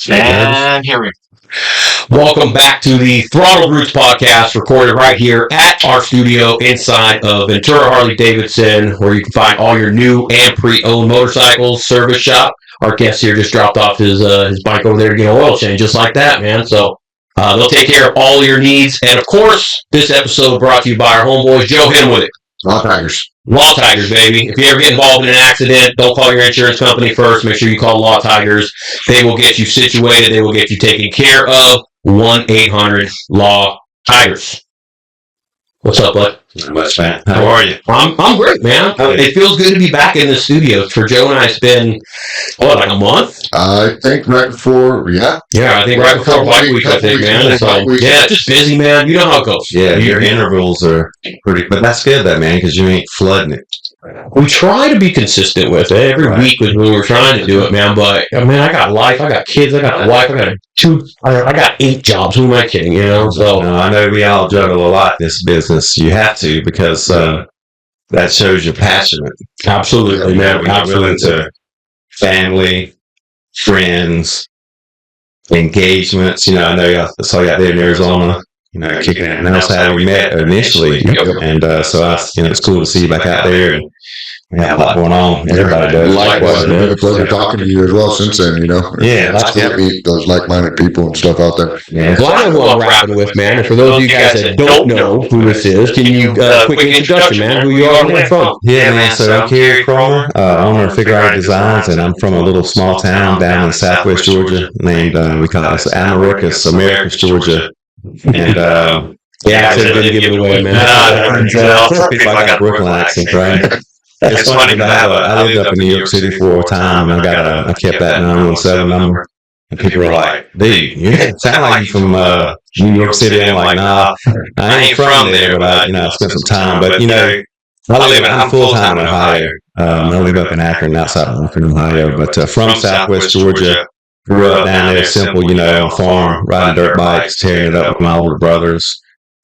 And here we go. Welcome back to the Throttled Roots podcast, recorded right here at our studio inside of Ventura Harley-Davidson, where you can find all your new and pre-owned motorcycles. Service shop. Our guest here just dropped off his bike over there to get an oil change, just like that, man. So they'll take care of all your needs. And of course, this episode brought to you by our homeboys. Joe, hit him with it. Law Tigers. Law Tigers, baby. If you ever get involved in an accident, don't call your insurance company first. Make sure you call Law Tigers. They will get you situated. They will get you taken care of. 1-800-LAW-TIGERS. What's up, bud? Not much, man. How are you? I'm great, man. It feels good to be back in the studio. For Joe and I, it's been, like a month? I think right before, Yeah, I think right before Bike Week, I think, man. So, yeah, just busy, man. You know how it goes. Yeah, your intervals are pretty, but that's good, man, because you ain't flooding it. We try to be consistent with it. Every week when we were trying to do it, man. But, I got life. I got kids. I got a wife. I got 8 jobs. Who am I kidding, So, I know we all juggle a lot in this business. You have to, because that shows you're passionate. Absolutely, man. Absolutely. To family, friends, engagements. I know I saw you out there in Arizona. Kicking it. And that's how we met initially. And so it's cool to see you back out there. And we have a lot going on. Everybody does. Likewise, man. It's a pleasure talking to you as well since then, Yeah, it's cool to meet those like-minded people and stuff out there. Yeah. Well, I know who I'm rapping with, man. And for those of you guys that don't know who this is, can you quick introduction, man? Who you are and where you're from? Yeah, man. So I'm Kerry Cromer, owner of Figurati Designs, and I'm from a little small town down in southwest Georgia named, we call it Americus, Georgia. And I didn't give it away, man. I got a Brooklyn accent, right? It's funny because I lived up in New York City for a time, and I kept that 917 number, and people were like, "Dude, you sound like you from New York City." And I'm like, "Nah, I ain't from there, but I spent some time." But I'm full time in Ohio. I live up in Akron, outside of Akron, Ohio, but from Southwest Georgia. Grew up down there, simple, on a farm, riding dirt bikes, tearing it up with my older brothers.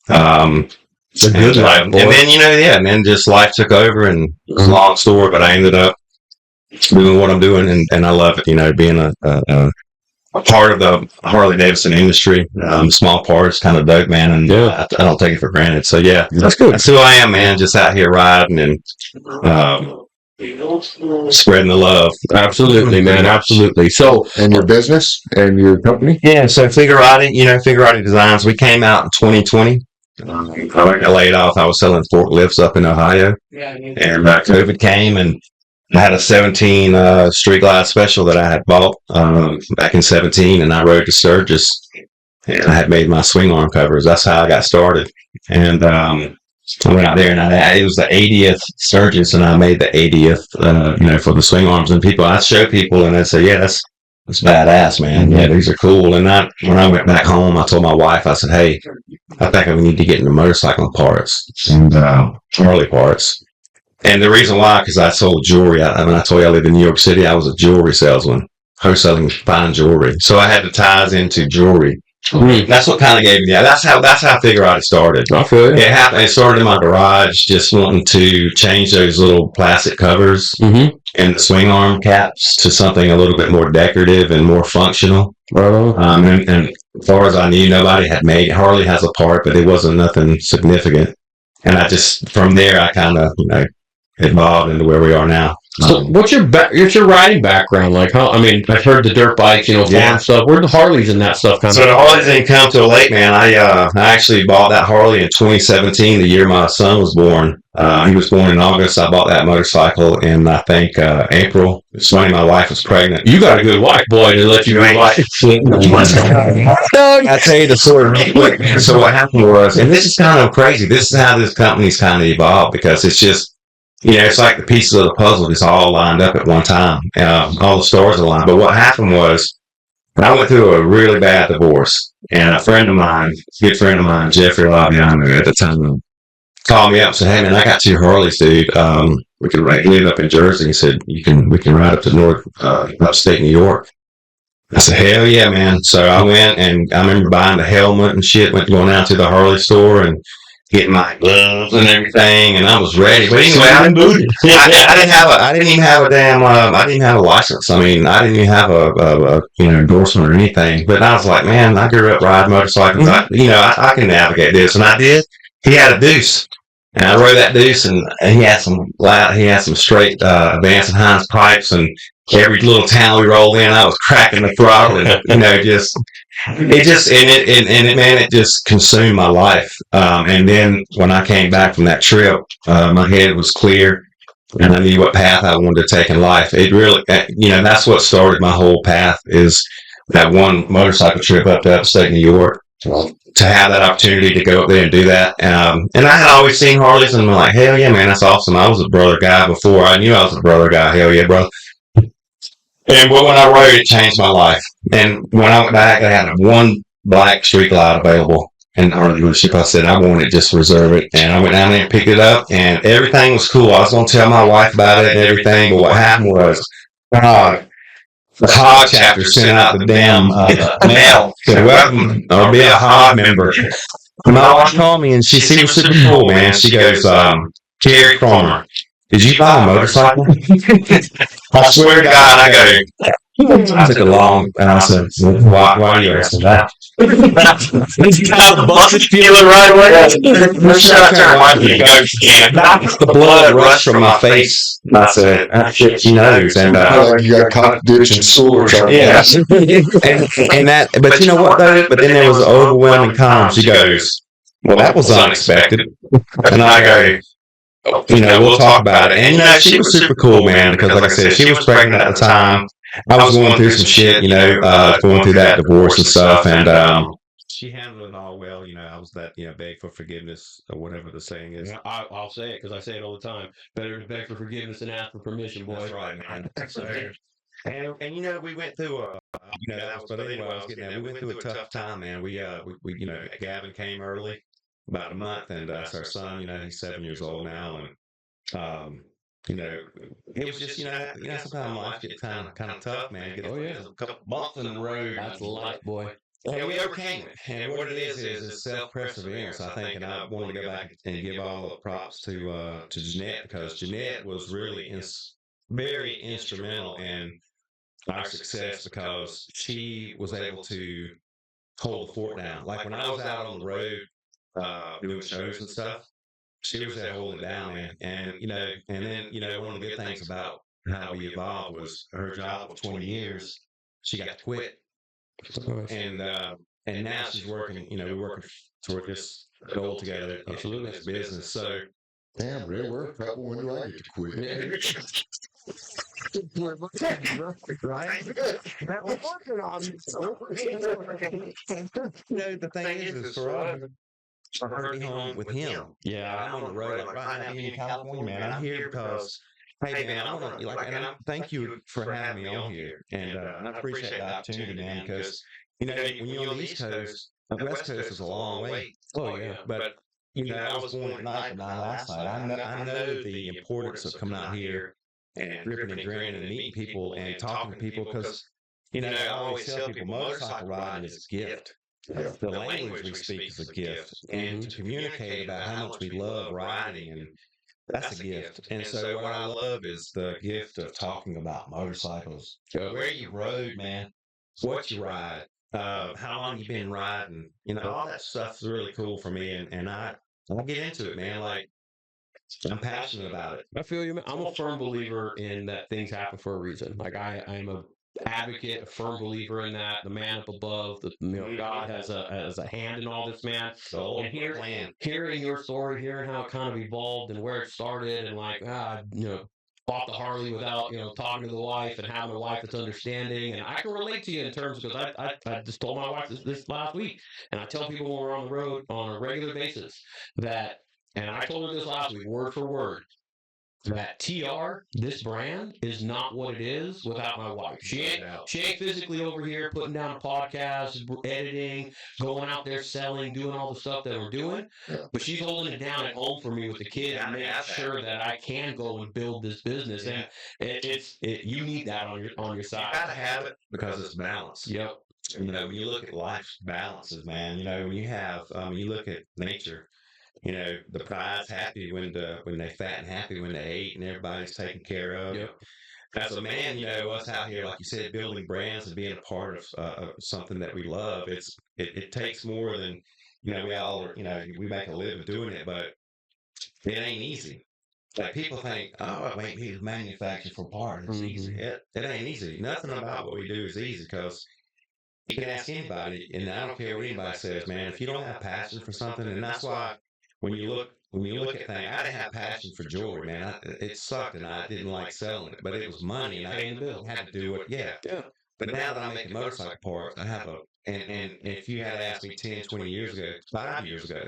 It's a good life. And then, and then just life took over, and it was a long story, but I ended up doing what I'm doing, and I love it, being a part of the Harley-Davidson industry. Small parts, kind of dope, man, and I don't take it for granted. So, yeah, that's good. That's who I am, man, just out here riding and spreading the love. Absolutely, man. Absolutely. So, and your business and your company? Yeah. So Figurati Designs. We came out in 2020. I got laid off. I was selling forklifts up in Ohio, and COVID came, and I had a 17 Street Glide Special that I had bought back in 17, and I rode to Sturgis, and I had made my swing arm covers. That's how I got started, and I went out there, and it was the 80th Sturgis, and I made the 80th, for the swing arms. And I show people, and they say, "Yeah, that's badass, man. Yeah, these are cool." And when I went back home, I told my wife, I said, "Hey, I think we need to get into motorcycle parts and Harley parts." And the reason why, because I sold jewelry. I told you I lived in New York City. I was a jewelry salesman, wholesaling fine jewelry. So I had the ties into jewelry. That's what kind of gave me that. That's how Figurati started. I feel it. It started in my garage, just wanting to change those little plastic covers and the swing arm caps to something a little bit more decorative and more functional. And as far as I knew, nobody had made. Harley has a part, but it wasn't nothing significant. And from there, I kind of evolved into where we are now. So what's your riding background like? I've heard the dirt bikes, farm stuff. Where the Harleys and that stuff come? So the Harleys didn't come till late, man. I actually bought that Harley in 2017, the year my son was born. He was born in August. I bought that motorcycle in, I think, April. It's funny, my wife was pregnant. You got a good wife, boy, to let you go. I tell you the story real quick. So what happened was, and this is kind of crazy. This is how this company's kind of evolved, because it's just, it's like the pieces of the puzzle just all lined up at one time. All the stars aligned. But what happened was, I went through a really bad divorce, and a friend of mine, good friend of mine, Jeffrey Laviano at the time, called me up and said, "Hey man, I got 2 Harleys, dude. We can live up in Jersey." He said, we can ride up to upstate New York." I said, "Hell yeah, man." So I went, and I remember buying the helmet and shit, going down to the Harley store, and getting my gloves and everything, and I was ready. But anyway, I didn't have I didn't even have a damn, I didn't have a license. I mean, I didn't even have a endorsement or anything. But I was like, man, I grew up riding motorcycles. I can navigate this, and I did. He had a deuce. And I rode that deuce, and he had some loud, he had some straight Vance and Hines pipes, and every little town we rolled in, I was cracking the throttle, and it just consumed my life. And then when I came back from that trip, my head was clear, and I knew what path I wanted to take in life. It really, that's what started my whole path. Is that one motorcycle trip up to upstate New York. To have that opportunity to go up there and do that. And I had always seen Harleys, and I'm like, hell yeah, man, that's awesome. I was a brother guy before I knew I was a brother guy. Hell yeah, bro. And when I rode, it changed my life. And when I went back, I had one black street light available in Harley dealership. I said, I want it, just reserve it. And I went down there and picked it up, and everything was cool. I was going to tell my wife about it and everything, but what happened was, the Hog chapter sent out the damn mail. Said, welcome, or be a Hog member. And my wife called me, and she was super cool, man. She goes, Jerry Cromer, did you buy a motorcycle? I swear to God, I took a long, and I said, why are you asking that? It's kind of busted feeling right away. The blood rushed from my face. And I said, shit, she knows. And like you got contradiction sores. yeah. and that, but you know what though? But then there was an overwhelming calm. She goes, well, that was unexpected. And I go, we'll talk about it. And she was super cool, man, because like I said, she was pregnant at the time. I was going through some shit, going through that divorce and stuff, and she handled it all well. I was that, beg for forgiveness or whatever the saying is. I'll say it because I say it all the time. Better to beg for forgiveness than ask for permission, boy. That's right, man. And we went through we went through a tough time, man. We Gavin came early, about a month, and that's our son. He's 7 years old now, and it was just sometimes life gets kind of tough, man. There's a couple bumps in the road. That's life, boy. And we overcame it. And what it is self perseverance, I think. And I wanted to go back and give all the props to Jeanette, because Jeanette was really very instrumental in our success, because she was able to hold the fort down. Like when I was out on the road doing shows and stuff, she was there holding it down, man. And then one of the good things about how we evolved was her job for 20 years. She got to quit, and now she's working. We're working toward this goal together. Absolutely, this business. So, damn, Ray, we're a couple. When do I get to quit? Right? That we're working on. The thing is for us, for her to be home with him. Yeah, I'm on the road. Like right now, in California, man. I'm here because, hey, man, I want to and I thank you for having me on here, and I appreciate the opportunity, man. Because when you're on the East Coast, the West Coast is a long way. Oh yeah, but I was born at night, but not last night. I know the importance of coming out here and ripping and grinning and meeting people and talking to people, because I always tell people motorcycle riding is a gift. The language we speak is a gift, and to communicate about how much we love riding, and that's a gift. And so what I love is the gift of talking about motorcycles, where you rode, man, what you ride, how long you been riding, all that stuff's really cool for me, and I get into it, man. Like, I'm passionate about it. I feel you, man. I'm a firm believer in that things happen for a reason. Like I'm a advocate, a firm believer in that. The man up above, God has a hand in all this, man. So, and hearing your story, hearing how it kind of evolved and where it started, and bought the Harley without talking to the wife and having a wife that's understanding. And I can relate to you in terms, because I just told my wife this last week, and I tell people when we're on the road on a regular basis that. And I told her this last week, word for word, that TR, this brand, is not what it is without my wife. She ain't physically over here putting down a podcast, editing, going out there selling, doing all the stuff that we're doing. But she's holding it down at home for me with the kids and making sure that I can go and build this business. And you need that on your side. You gotta have it because it's balance. Yep. When you look at life's balances, man. When you have, you look at nature. the pride's happy when they fat and happy when they ate and everybody's taken care of. Yep. As a man, us out here, like you said, building brands and being a part of something that we love, it takes more than, we all, we make a living doing it, but it ain't easy. Like people think, oh, wait, we manufacture for part. It's easy. It ain't easy. Nothing about what we do is easy because you can ask anybody, and I don't care what anybody says, man. If you don't have passion for something, and that's why when you look at things, I didn't have passion for jewelry, man. It sucked, and I didn't like selling it, but it was money, and I had to do it. Yeah. But now that I'm making motorcycle parts, I have and if you had asked me 10, 20 years ago, 5 years ago,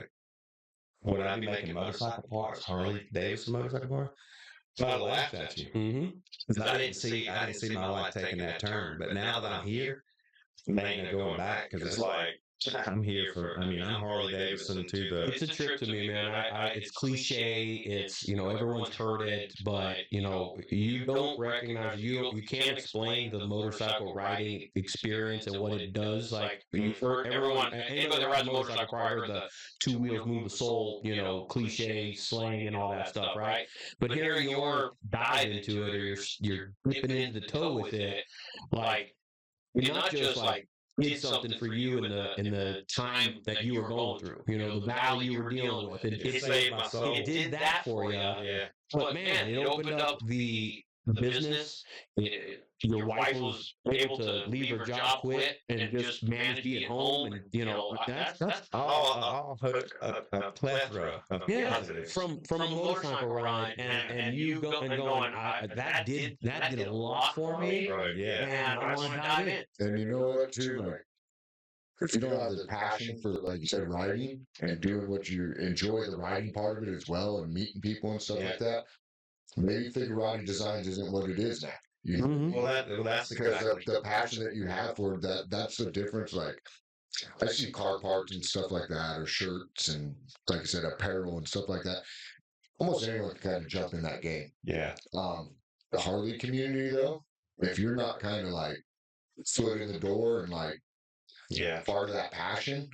would I be making motorcycle parts, Harley-Davidson motorcycle parts? So I laughed at you because I didn't see my life taking that turn. But now that I'm here, there ain't no going back because it's like I'm here for. I mean, I'm Harley-Davidson to the. It's a trip to me, man. It's cliche. It's everyone's heard it, but you don't recognize you can't explain the motorcycle riding experience and what it does. Like you've heard anybody that rides a motorcycle probably heard the two wheels move the soul, cliche slang and all that stuff, right? But hearing your dive into it, or you're dipping into the toe with it, like you're not just like did something for you in the time that you were going through, the valley you were dealing with. It saved my soul. It did that for you. Yeah. But man, it opened up the business. Your wife was able to leave her job, quit, and just manage to be at home. And that's all a plethora of positives. From a motorcycle ride, and you going. That did a lot for me. Right, yeah. And I want to dive in. And you know what, too? Like, if you don't have the passion for, like you said, riding and doing what you enjoy, the riding part of it as well, and meeting people and stuff like that, maybe Figurati Designs isn't what it is now. Well, that's because the passion that you have for that's the difference. Like, I see car parts and stuff like that, or shirts and, like I said, apparel and stuff like that. Almost anyone can kind of jump in that game. Yeah. The Harley community, though, if you're not kind of like foot in the door and like part of that passion,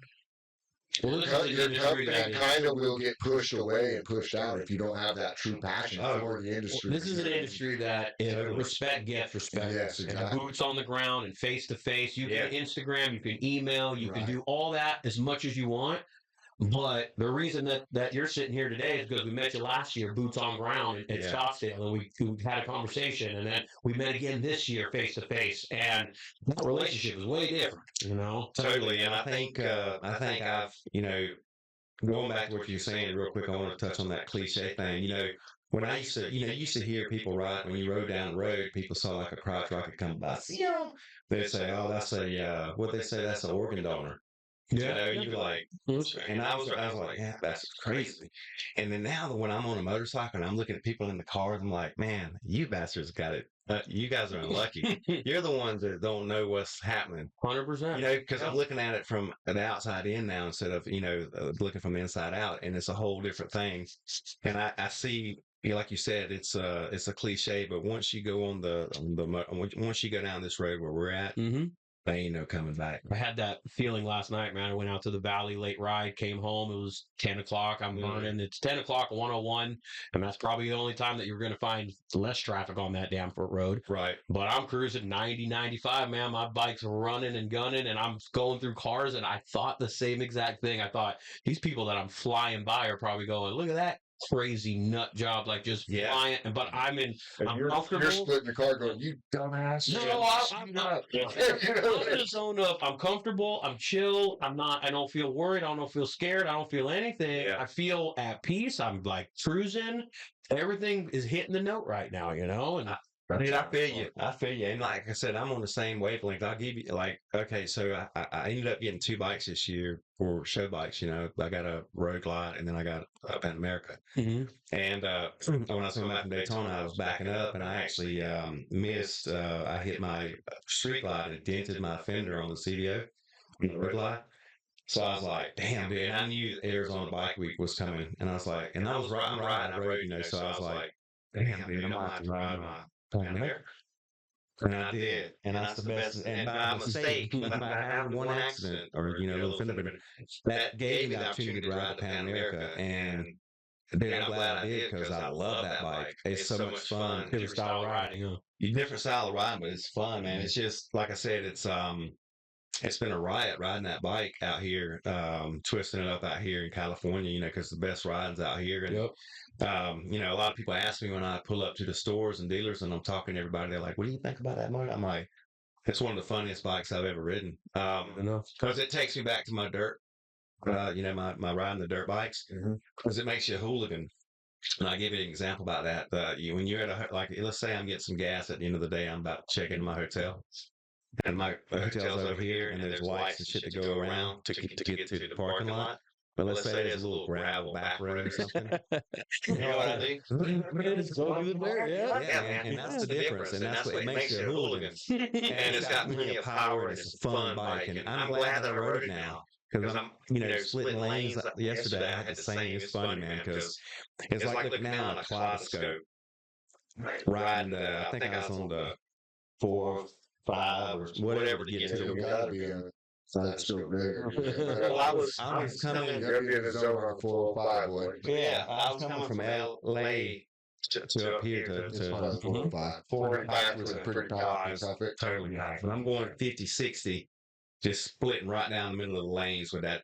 your company kind of will get pushed away and pushed out if you don't have that true passion for the industry. This is an industry that respect gets respect. Yes, exactly. And boots on the ground and face to face. You can Instagram, you can email, you can do all that as much as you want. But the reason that you're sitting here today is because we met you last year, boots on ground at Scottsdale, and we had a conversation, and then we met again this year face to face, and that relationship is way different, Totally, and I think I've going back to what you're saying real quick. I want to touch on that cliche thing. When I used to hear people ride when you rode down the road, people saw like a crotch rocket come by. They'd say, "Oh, that's that's an organ donor." You're like, and I was like, yeah, that's crazy. And then now when I'm on a motorcycle and I'm looking at people in the cars, I'm like, man, you bastards got it. You guys are unlucky. You're the ones that don't know what's happening. 100%. Because I'm looking at it from the outside in now instead of looking from the inside out, and it's a whole different thing. And I see. Like you said, it's a cliche, but once you go once you go down this road where we're at, there ain't no coming back. I had that feeling last night, man. I went out to the valley late ride, came home. It was 10 o'clock. I'm burning. It's 10 o'clock, 101. And that's probably the only time that you're going to find less traffic on that damn road. Right. But I'm cruising 90, 95, man. My bike's running and gunning, and I'm going through cars, and I thought the same exact thing. I thought, these people that I'm flying by are probably going, look at that crazy nut job, like just flying. But I'm comfortable. You're splitting the car going, you dumbass. No, I'm not. I'm just zoned up. I'm comfortable. I'm chill. I don't feel worried. I don't feel scared. I don't feel anything. Yeah. I feel at peace. I'm like cruising. Everything is hitting the note right now, and I feel you. And like I said, I'm on the same wavelength. I'll give you so I ended up getting 2 bikes this year for show bikes. I got a Road Glide and then I got a Pan America. Mm-hmm. And when I was coming back from Daytona, I was backing up and I actually missed. I hit my street glide and dented my fender on the CDO, on the Road Glide. So I was like, damn, dude. And I knew Arizona Bike Week was coming. And I was like, and I'm riding, I rode, so I was like, damn, dude, I'm going to have to ride my Pan America. And I did, and that's the best. And by mistake, by having one accident or a little fender bender, that gave me the opportunity to ride the Pan America. And dude, I'm glad I did because I love that bike. It's so much fun. Different style of riding, huh? Different style of riding, but it's fun, man. It's just like I said, it's been a riot riding that bike out here, twisting it up out here in California, because the best rides out here. And, Yep. a lot of people ask me when I pull up to the stores and dealers and I'm talking to everybody, they're like, what do you think about that motor? I'm like, it's one of the funniest bikes I've ever ridden. Because it takes me back to my dirt, my riding the dirt bikes, because it makes you a hooligan. And I'll give you an example about that. When you're at let's say I'm getting some gas at the end of the day, I'm about to check into my hotel. And my hotel's over here, and there's lights and shit to go around to get to the parking lot. But let's say there's a little gravel back road or something. You know what I do? And that's the difference. And that's what it makes you a hooligan. And it's got plenty of power, and it's a fun bike. And I'm glad that I rode it now. Because I'm, splitting lanes. Yesterday, I had to say, it's funny, man, because it's like looking down on a kaleidoscope. Riding I think I was on the 4, 5, or whatever to get to the gotta be a side stroke there. Well, I was coming. You're in the zone on 405 way. Yeah, I was coming from LA to up here to 405. 405 was a pretty nice. totally nice. But I'm going 50, 60, just splitting right down the middle of the lanes with that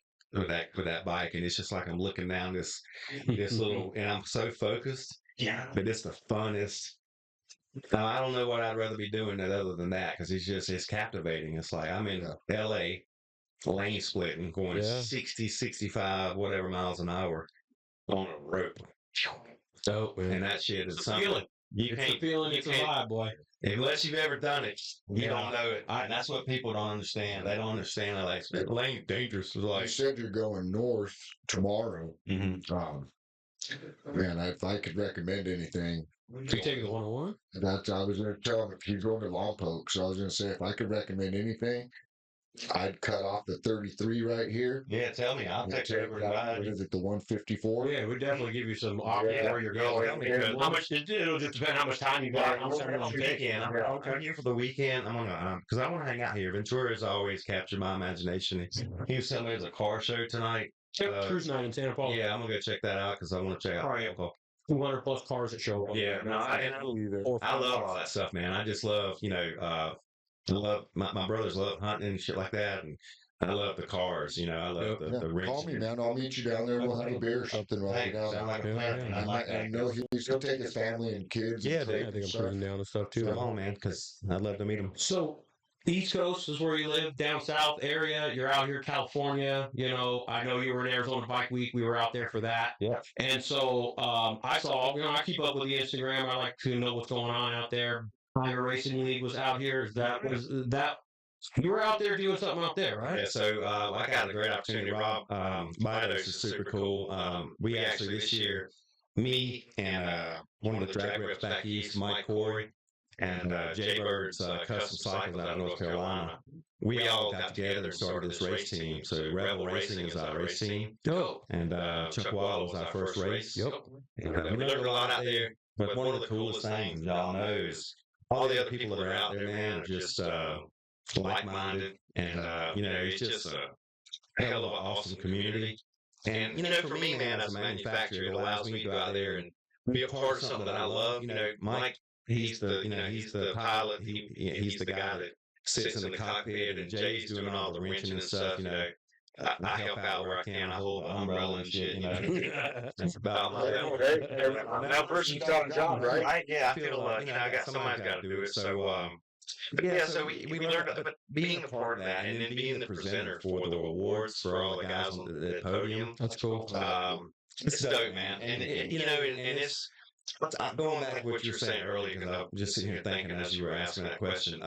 bike, and it's just like I'm looking down this little, and I'm so focused. Yeah, but it's the funnest. Now, I don't know what I'd rather be doing other than that, because it's captivating. It's like I'm in LA, lane splitting, going 60, 65, whatever miles an hour on a rope. Dope, man. And that shit is something. Feeling. It's a feeling, it's a vibe, boy. Unless you've ever done it, you don't know it. And that's what people don't understand. They don't understand that, like, the lane dangerous. You said you're going north tomorrow. Man, if I could recommend anything, you take the 101? I was going to tell him if he's going to Lompoc. So I was going to say, if I could recommend anything, I'd cut off the 33 right here. Yeah, tell me. I'll take over. What is it, the 154? Yeah, we'd definitely give you some options where you're going. How much? It'll just depend how much time you got. I'm coming here for the weekend. I'm gonna because I want to hang out here. Ventura has always captured my imagination. He was telling me there's a car show tonight. Cruise night in Santa Paula. Yeah, I'm gonna go check that out because I want to check out. Right. 200 plus cars that show up. Yeah, no, I love all that stuff, man. I just love, I love my brothers love hunting and shit like that, and I love the cars. I love the rigs. Call me, man. I'll meet you down there. We'll have a beer or something right now. Sound like a plan. I know he'll take his family and kids. Yeah, I think I'm cruising down and stuff too. Come on, man, because I'd love to meet him. So, East Coast is where you live, down south area. You're out here, California. I know you were in Arizona Bike Week. We were out there for that. Yeah. And so I saw, I keep up with the Instagram. I like to know what's going on out there. Tiger Racing League was out here. You were out there doing something out there, right? Yeah, so I got a great opportunity, Rob. Bidos is super cool. We actually this year, me and one of the drag reps back east, Mike Corey, and Jay Bird's Custom Cycles out of North Carolina, we all got together and started this race team. So Rebel Racing is our race team. Dope. And Chuck Wall was our first race. Yep. And, we learned a lot out there. But one of the coolest things y'all know is all the other people that are out there, man, are just like-minded. And, it's just a hell of an awesome community. And, for me, man, as a manufacturer, it allows me to go out there and be a part of something that I love. Mike, he's the pilot. He's the guy that sits in the cockpit, and Jay's doing all the wrenching and stuff. I help out where I can. I hold the umbrella and shit. That's about my level. Now, person's got a job, right? Yeah, I feel somebody's got to do it. So, so we learned, but being a part of that, and then being the presenter for the awards for all the guys on the podium. That's cool. It's dope, man. And it's. Going back to what you were saying earlier, because I'm just sitting here thinking as you were asking that question.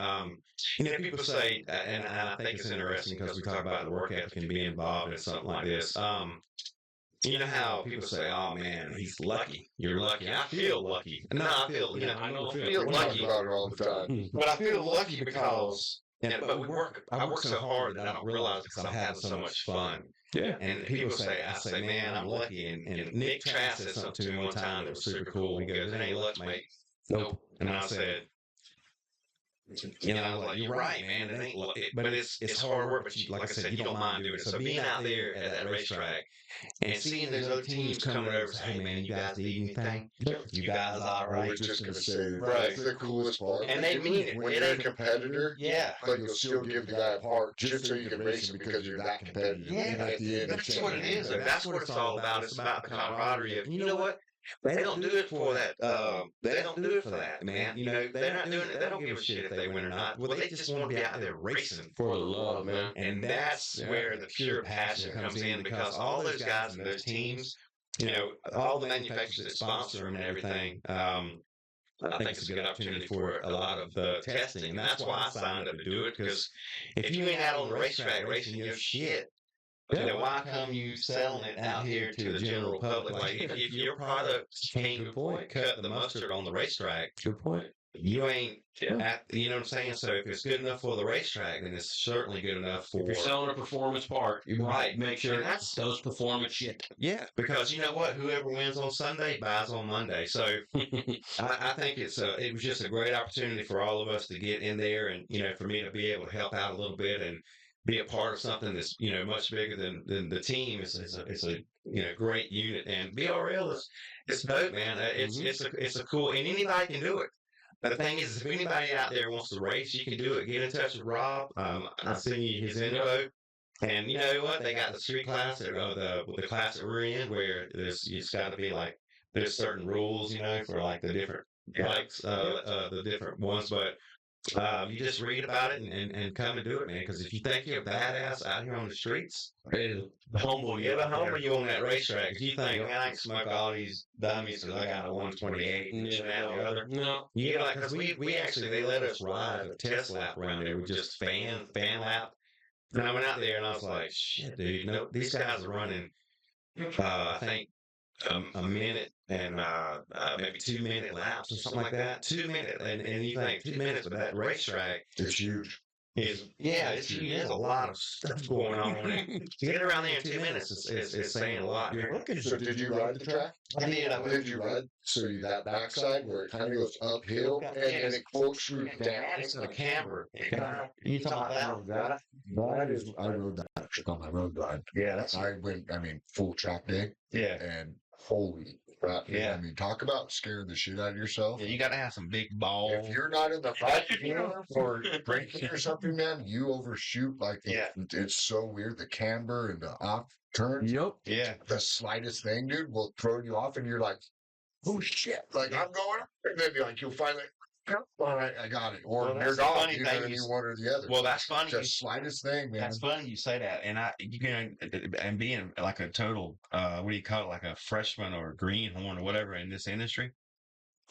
People say, and I think it's interesting because we talk about the work ethic and being involved in something like this. How people say, "Oh man, he's lucky. You're lucky." I feel lucky. No, I feel, I don't feel lucky about it all the time. But I feel lucky because. But I work so hard that I don't realize because I'm having so much fun. Yeah. And people say, man, I'm lucky. And Nick Trask said something to me one time that was super cool. He goes, "It ain't luck, mate." Nope. And I said, I was like, you're right, man. It ain't, but it's hard work. But like I said, you don't mind doing it. So being out there at that racetrack and seeing those other teams coming over, say, hey, man, you guys need anything? You guys all right? I was just gonna say, Right. that's the coolest part. And they mean it. When It you're a ain't competitor, yeah. but you'll still give the guy a part just so you can race him because you're that competitive. Yeah, And at the end, that's what it is. That's what it's all about. It's about the camaraderie of, you know what? They don't do it for that. They don't do it for that, man. They're not doing it. They don't give a shit if they win or not. Well, they just want to be out there racing For the love, man. and that's where the pure passion comes in, because all those guys and those teams, all the manufacturers that sponsor them and everything. I think it's a good opportunity for a lot of the testing, and that's why I signed up to do it. Because if you ain't out on the racetrack racing your shit, then why come you selling it out here to the general public? Like if your product can't cut the mustard on the racetrack, Good point. you ain't you know what I'm saying? So if it's good enough for the racetrack, then it's certainly good enough for If you're selling a performance part, you Right. make sure And that's- those performance shit. yeah, because you know what? Whoever wins on Sunday buys on Monday. So I think it was just a great opportunity for all of us to get in there, and for me to be able to help out a little bit and be a part of something that's much bigger than the team. It's a great unit, and BRL it's dope, man. It's a cool, and anybody can do it. But the thing is, if anybody out there wants to race, you can do it. Get in touch with Rob. I'll send you his info. And you know what? They got the street class, or the class that we're in, where it's got to be like there's certain rules, for like the different bikes, the different ones. But you just read about it and come and do it, man. Because if you think you're a badass out here on the streets, It'll humble you. it'll humble you on that racetrack. If you think, man, I can smoke all these dummies because I got a 128 and this and that and the other. No. Yeah, like, because we actually, they let us ride a test lap around there with just fan lap. And I went out there and I was like, shit, dude, these guys are running, I think, a minute and maybe 2 minute laps or something like that. 2 minute, and you think 2 minutes with that racetrack It's huge. it's huge. There's a lot of stuff going on. To get around there in 2 minutes is saying a lot. So did you ride the track? I did. I Did you ride? So that backside where it kind of goes uphill and then it corkscrews down. It's a camber. You talking about that? That is, I rode that on my road ride. Yeah, that's Full track day. yeah. And holy crap. Yeah. I mean, talk about scaring the shit out of yourself. Yeah, you got to have some big balls. If you're not in the fight for braking or something, man, you overshoot like it's so weird. The camber and the off turns. Yep. Yeah. The slightest thing, dude, will throw you off, and you're like, "Oh shit!" Like I'm going, and then you'll finally, all right, I got it. Or Well, you're that's the gone. funny You know thing what I mean? is- One or the other. Well, that's funny. Just slightest thing, man. That's funny you say that, and and being like a total what do you call it, like a freshman or a greenhorn or whatever in this industry.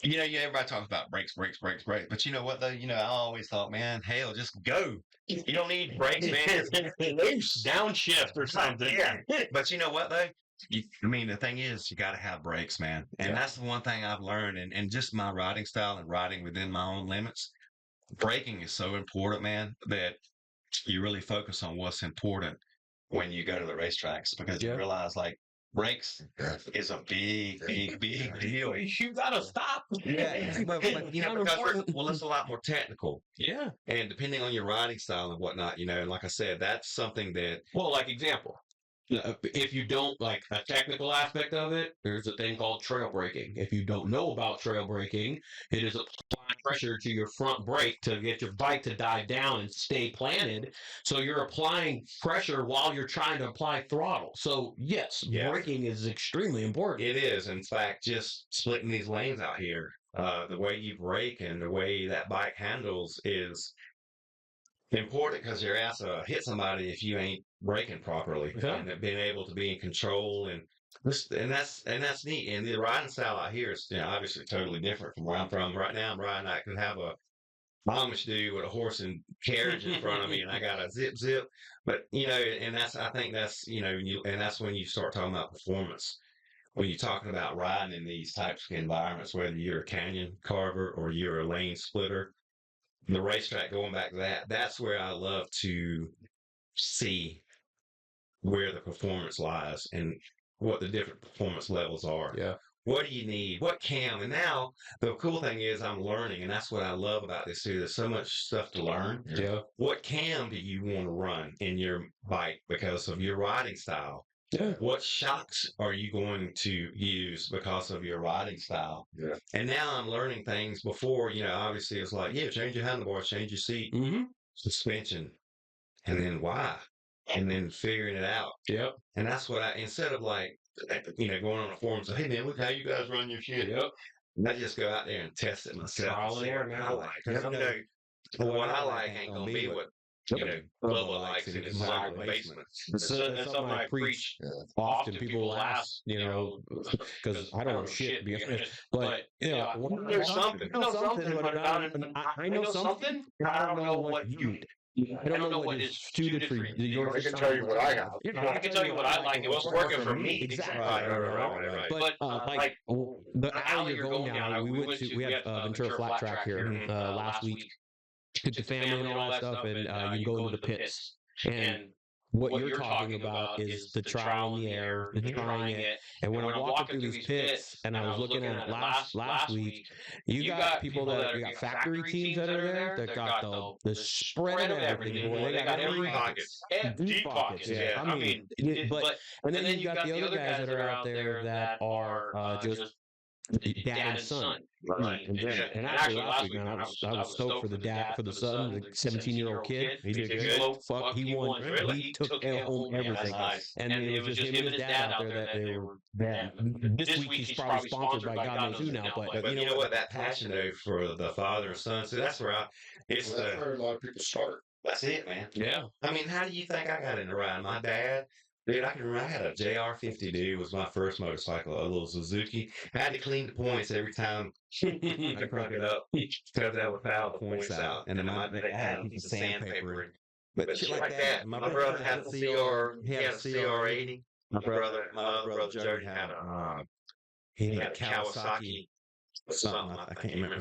Everybody talks about brakes, but you know what though? I always thought, man, hell, just go. You don't need brakes, man. Loose downshift or something. Yeah, but you know what though? The thing is, you got to have brakes, man, and that's the one thing I've learned, and just my riding style and riding within my own limits. Braking is so important, man, that you really focus on what's important when you go to the racetracks, because you realize like brakes is a big deal. You gotta stop. Yeah, but because it's a lot more technical. Yeah. And depending on your riding style and whatnot, and like I said, that's something that Well, like example, if you don't like a technical aspect of it, there's a thing called trail braking. If you don't know about trail braking, it is applying pressure to your front brake to get your bike to dive down and stay planted. So you're applying pressure while you're trying to apply throttle. So yes, braking is extremely important. it is. In fact, just splitting these lanes out here, the way you brake and the way that bike handles is important, because your ass will hit somebody if you ain't braking properly, and being able to be in control and that's neat. And the riding style out here is obviously totally different from where I'm from. Right now, I'm riding. I could have a Amish dude with a horse and carriage in front of me, and I got a zip. But and I think that's and that's when you start talking about performance. When you're talking about riding in these types of environments, whether you're a canyon carver or you're a lane splitter, the racetrack, going back to that's where I love to see where the performance lies and what the different performance levels are. Yeah. What do you need? What cam? And now the cool thing is I'm learning, and that's what I love about this too. There's so much stuff to learn. Yeah. What cam do you want to run in your bike because of your riding style? Yeah. What shocks are you going to use because of your riding style? Yeah. And now I'm learning things before, obviously it's like, yeah, change your handlebars, change your seat, suspension, and then why? And then figuring it out. Yep. And that's what instead of like, going on a forum and say, hey man, look how you guys run your shit. Yep. I just go out there and test it myself. Trial and error, I like. What I like ain't gonna be what Bubba likes in his cycle basement. That's something I preach often. People will ask, because I don't know shit, to be honest. But there's something. I know something, but I know something. I don't know what you. I don't know what is suited for your. I can tell you what I have. I can tell you what I like and what's working for me. Exactly. Right. But like the alley you're going down, we had Ventura Flat Track here last week. Took the family and all that stuff, and you go into the pits. And what you're talking about is the trial in the air, the trying it. And when I'm walking through these pits, and I was looking at it last week, you got people you got factory teams that are there that got the spread of everything. Boy, they got every pockets. Deep pockets. Yeah. I mean, and then you got the other guys that are out there that are just dad and son. Right. And actually last week, man, I was stoked for the son, the 17-year-old kid. He did good. Fuck, he won. He took home everything. And it was just him and his dad out there that they were bad. This week he's probably sponsored by God knows who now. But you know what? That passion though for the father and son. So that's where that's where a lot of people start. That's it, man. Yeah. I mean, how do you think I got into riding? My dad. Dude, I had a JR50, dude, was my first motorcycle, a little Suzuki. I had to clean the points every time I crank it up, cut that with the points out. And then I had a piece of sandpaper. But shit like that. My brother had a CR80. My other brother Jody had a Kawasaki, something, I can't remember,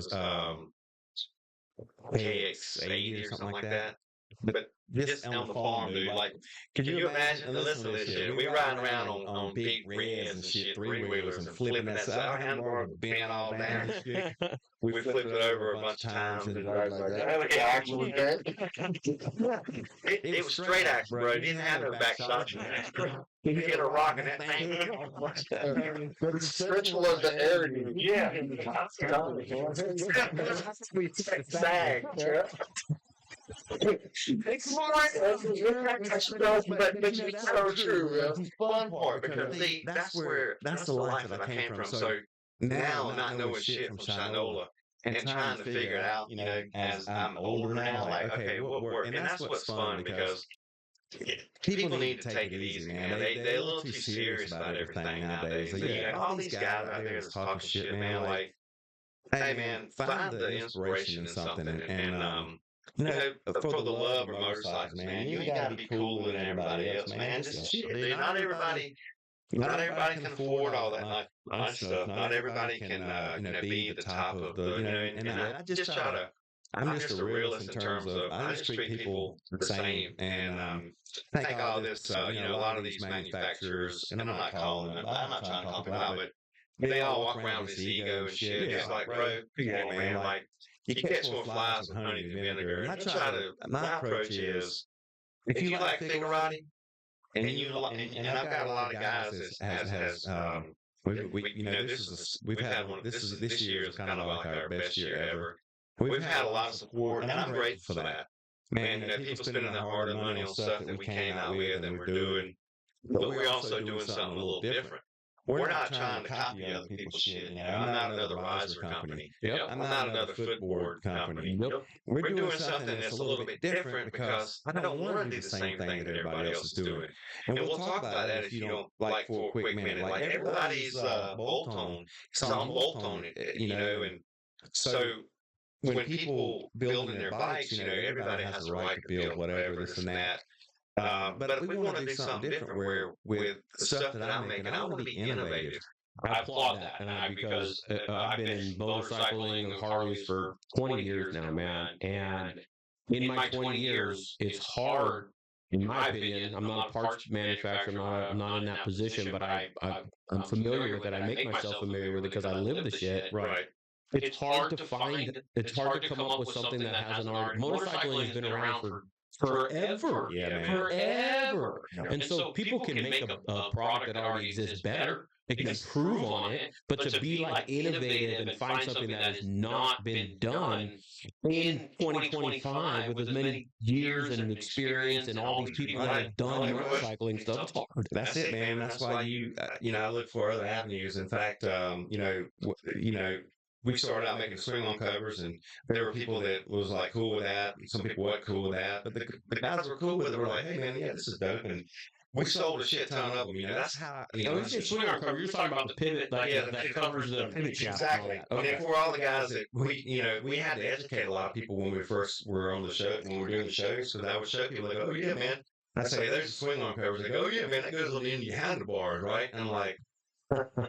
KX80 or something like that. But just on the farm, dude, like, can you imagine? Listen to this shit. We riding around on big reds and shit, three-wheelers, and flipping that side. Our handlebar bent all down and shit. We flipped it over a bunch of times. And it was straight action, bro. It didn't have no back shock. You hit a rock and that thing. Stretchful as the air. Yeah. We sag. It's smart, but it's so true. That's the fun part because see, that's the life that I came from. So now, not knowing shit from Shinola and trying to figure it out, as I'm older now, like, okay, what works? And that's what's fun because people need to take it easy, man. They're a little too serious about everything nowadays. All these guys out there that's talking shit, man. Like, hey, man, find the inspiration in something, and for the love of motorcycles, man, you ain't gotta be cooler than everybody else, man. Just shit, dude. Not everybody can afford all that nice stuff. Not everybody can, be at the top of the, and I just try to. I'm just a realist in terms of I just treat people the same, and I think all this, a lot of these manufacturers, and I'm not calling them, I'm not trying to call them out, but they all walk around with this ego and shit. It's like, bro, come on, man, like. You catch more flies with honey than vinegar. And my approach is, if you like Figurati, and I've got a lot of guys that this year is kind of like our best year ever. We've had a lot of support, and I'm grateful for that. Man, people spending their hard-earned money on stuff that we came out with and we're doing, but we're also doing something a little different. We're not trying to copy other people's shit. I'm not another riser company. I'm not another footboard company. We're doing something that's a little bit different because I don't want to do the same thing that everybody else is doing. And we'll talk about that if you don't like for a quick minute. Like everybody's bolt-on. It's on bolt-on, and so when people building their bikes, everybody has a right to build whatever, this and that. But we want to do something different where with the stuff that I'm making, I want to be innovative. I applaud that, because I've been motorcycling and Harleys for 20 years now, man. And in my 20 years, it's hard in my opinion, I'm not a parts manufacturer. I'm not in that position, but I'm familiar with it. I make myself familiar with it because I live the shit. Right. It's hard to find. It's hard to come up with something that has an art. Motorcycling has been around for forever. Yeah, man. Forever. Yeah. And so people can make a product that already exists better. They can improve on it, but to be like innovative and find something that has not been done in 2025 with as many years and experience and all these people that have done motorcycling stuff, it's hard. That's it, man. That's why I look for other avenues. In fact, we started out making swing on covers, and there were people that was like cool with that. Some people weren't cool with that, but the guys were cool with it. We're like, hey, man, yeah, this is dope, and we sold a shit ton of them. That's how. Swing on cover. You're talking about the pivot, that covers the pivot shaft. Exactly. Okay. And for all the guys that we had to educate a lot of people when we first were on the show, when we were doing the shows, because I would show people, like, oh yeah, man. I say, there's a swing on covers. They go, oh yeah, man, that goes on the end of your handlebars, right? And I'm like,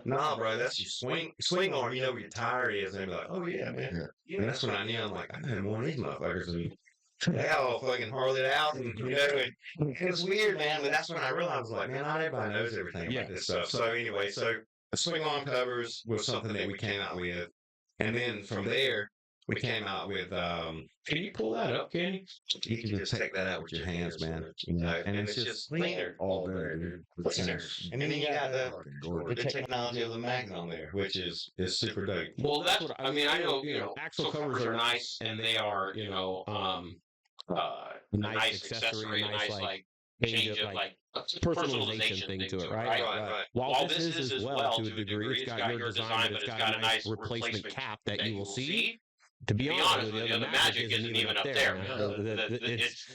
nah, bro, that's your swing arm. You know where your tire is. And they're like, oh yeah, man. Yeah. And that's when I knew. I'm like, I had one of these motherfuckers. And they all fucking Harley out, and it's weird, man. But that's when I realized, like, man, not everybody knows everything about this stuff. So anyway, the swing arm covers was something that we came out with, and then from there we came out with. Can you pull that up, Kenny? You can just take that out with your hands, man. And it's just cleaner all day, dude. Cleaner. And then you got the technology of the magnet on there, which is super dope. Well, that's what I mean. I know, axle covers are nice, and they are, a nice accessory, a nice like change of like personalization thing to it, right? While this is as well to a degree, it's got your design, but it's got a nice replacement cap that you will see. To be honest with you, the magic isn't even up there.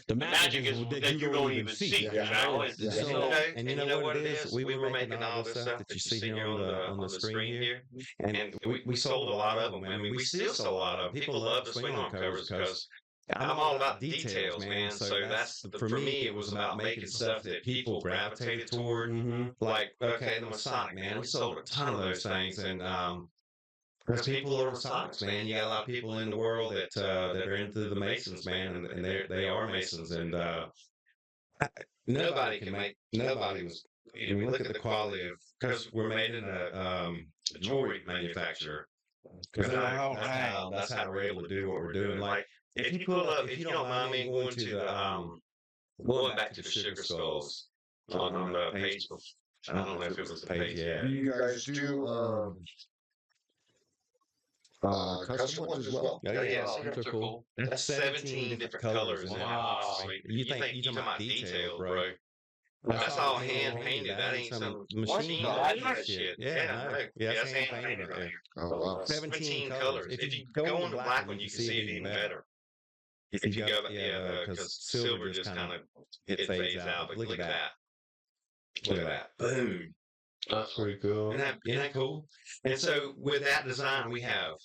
The magic is that you don't even see. And you know what it is? We were making all this stuff that you see here on the screen here, and we sold a lot of them. I mean, we still sell a lot of them. People love the swing on covers because I'm all about details, man. So that's for me. It was about making stuff that people gravitated toward. Mm-hmm. Like, okay, the Masonic, man. We sold a ton of those things, and because people are Masonics, man. You got a lot of people in the world that are into the Masons, man, and they are Masons, and nobody can make. Nobody was. We look at the quality of, because we're made in a jewelry manufacturer. Because that's how we're able to do what we're doing. Like, if you pull up, if you don't mind me going to the going back to the sugar skulls on the page. I don't know if it was the page. Yeah. You guys do custom ones as well? Oh, yeah, they're cool. That's 17 different colors. Wow. You think you're talking about detail, bro? That's all hand painted. That ain't some machine shit. Yeah, that's hand painted right there. Oh, wow. 17 colors. If you go on the black one, you can see it even better. If you go, because silver just kind of it fades out. But look at that. Look at that. Boom. That's pretty cool. Isn't that cool? And so with that design, we have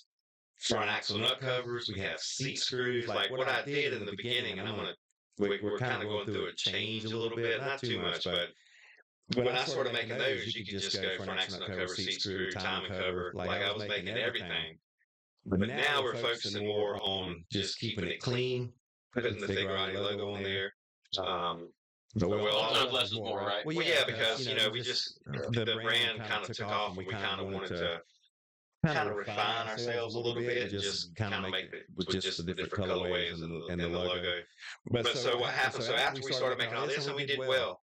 front axle nut covers. We have seat screws. Like what I did in the beginning, and we're kind of going through a change a little bit, not too much, but when I started making those, you could just go front axle nut cover, seat screw, timing cover. Like I was making everything. But now we're focusing more on just keeping it clean, putting the Figurati logo on there. Less is more, right? Well, yeah, because we just the brand kind of took off, and we kind of wanted to kind of refine ourselves a little bit, and just kind of make it with just the different colorways and the logo. But so what happened? So after we started making all this, and we did well,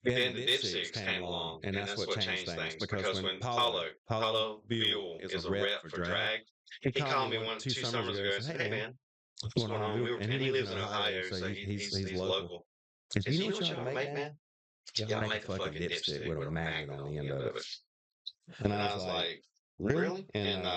then the dipsticks came along, and that's what changed things. Because when Paulo Bill is a rep for drag, he called me 2 summers ago and said, "Hey man, what's going on?" And he lives in Ohio, so he's local. He said, "You know what y'all make, man? Y'all make a fucking dipstick with a magnet on the end of it." And I was like, "Really?" And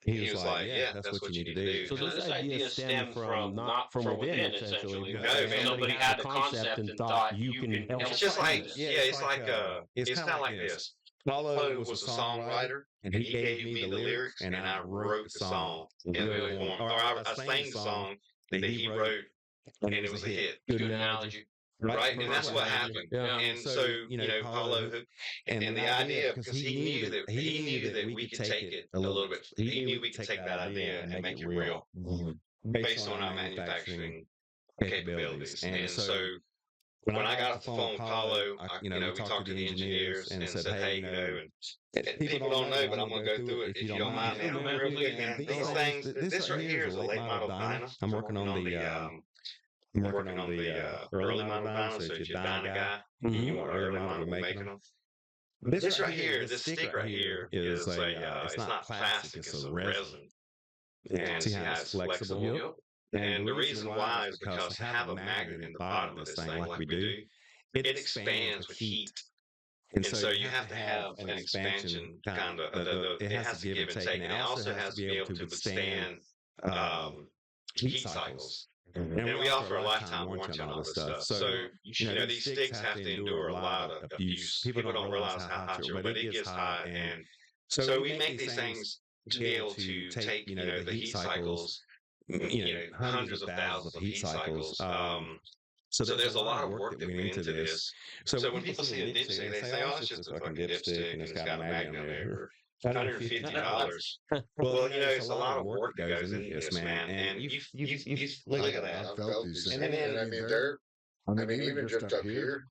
he was like, "Yeah, that's what you need to do." So this idea stemmed from not from within, essentially. Somebody had the concept and thought you can help. It's just like, it's kind of like this. Paulo was a songwriter, and he gave me the lyrics, and I wrote the song in lyric form. Or I sang the song that he wrote, and it was a hit. Good analogy. Right, and that's what happened. Yeah. And so, Paulo, and the idea, because he knew that we could take it a little bit. He knew we could take that idea and make it real, based on our manufacturing capabilities. And so when I got off the phone with Paulo, we talked to the engineers and said, hey, and people don't know, but I'm going to go through it if you don't mind, man. Real quick, man. These things, this right here is a late model dyno. I'm working on the early model dyno. So if you're a dyno guy, you want early model, we're making them. This right here, this stick right here is it's not plastic, it's a resin. And see how it's flexible? And the reason why is because to have a magnet in the bottom of this thing like we do, it expands with heat. And so you have to have an expansion kind of, it has to give and take. And it also has to be able to withstand heat cycles. And we offer a lifetime warranty on all this stuff. So, these sticks have to endure a lot of abuse. People don't realize how hot you're, but it gets hot. And so we make these things to be able to take, the heat cycles, hundreds of thousands of heat cycles. So there's a lot of work that went into this. So when people see a dipstick, they say, oh, it's just a fucking dipstick and it's got a magnet on there. $150. Well, it's a lot of work that goes into this, man. And you look at that. I felt these things. And I mean, even just up here,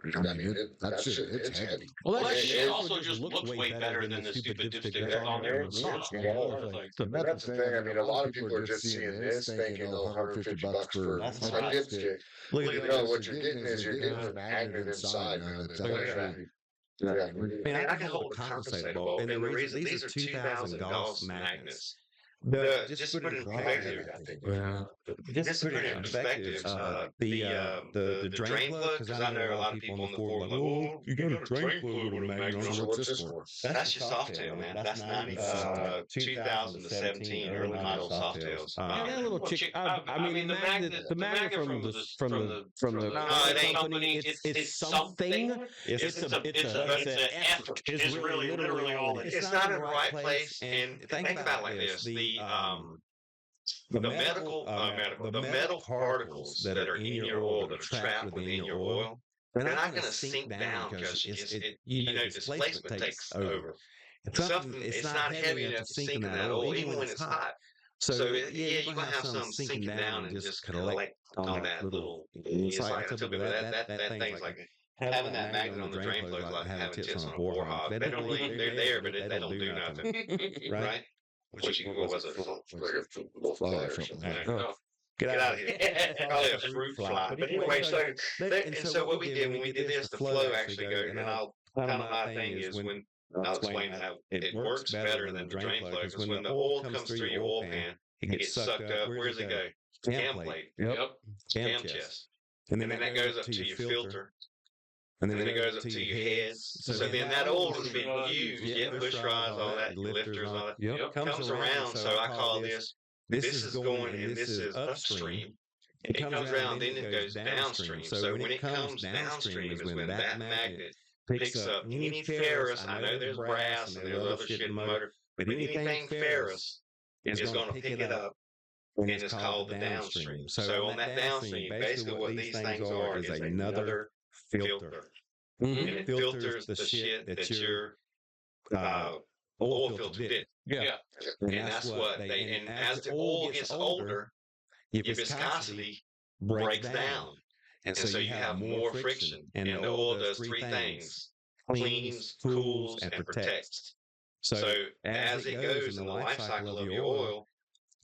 I mean, it's heavy. Well, that shit also just looks way better than the stupid dipstick that's on there. That's the thing. I mean, a lot of people are just seeing this, thinking, oh, $150 for a dipstick. What you're getting is you're getting a magnet inside. Man, I can hold a compensator bolt, and the reason these are 2,000 Gauss magnets. Just put it in perspective. Just put it in perspective. The drain plug, because I know a lot of people on the forum like, oh, you got a drain plug with a magnet. What's this for? That's your Softail, man. That's 2017 early model Softails. That little chick. I mean, the magnet from the company. It's something. It's an effort. It's really literally all. It's not in the right place. And think about it like this: the metal particles that are in your oil, that are trapped within your oil, they're not going to sink down because displacement takes over. It's not heavy enough to sink in that oil, even when it's hot. So you're going to have some sinking down and just collect on that little. It's like I tell people that thing's like having that magnet on the drain plug is like having tits on a boar hog. They're there, but they don't do nothing, right? What was it? Fly or something. Get out of here. Probably a fruit fly. But anyway, so what we did when we did this, the flow actually goes, and my thing is when I'll explain how it works better than the drain plug, because when the oil comes through your oil pan, it gets sucked up. Where does it go? Cam plate. Yep. Cam chest. And then that goes up to your filter. And then it goes up to your head. So then that oil has been used, push rods, all that, lifters, all that, comes around. So I call this is going, and this is upstream. It comes around, then it goes downstream. So when it comes downstream is when that magnet picks up any ferrous. I know there's brass and there's other shit in the motor, but anything ferrous is going to pick it up. And it's called the downstream. So on that downstream, basically what these things are is another filter. And it filters the shit that your oil filter did. Yeah. And that's what and as the oil gets older, your viscosity breaks down. And so you have more friction. And the oil does three things: cleans, cools, and protects. So as it goes in the life cycle of your oil,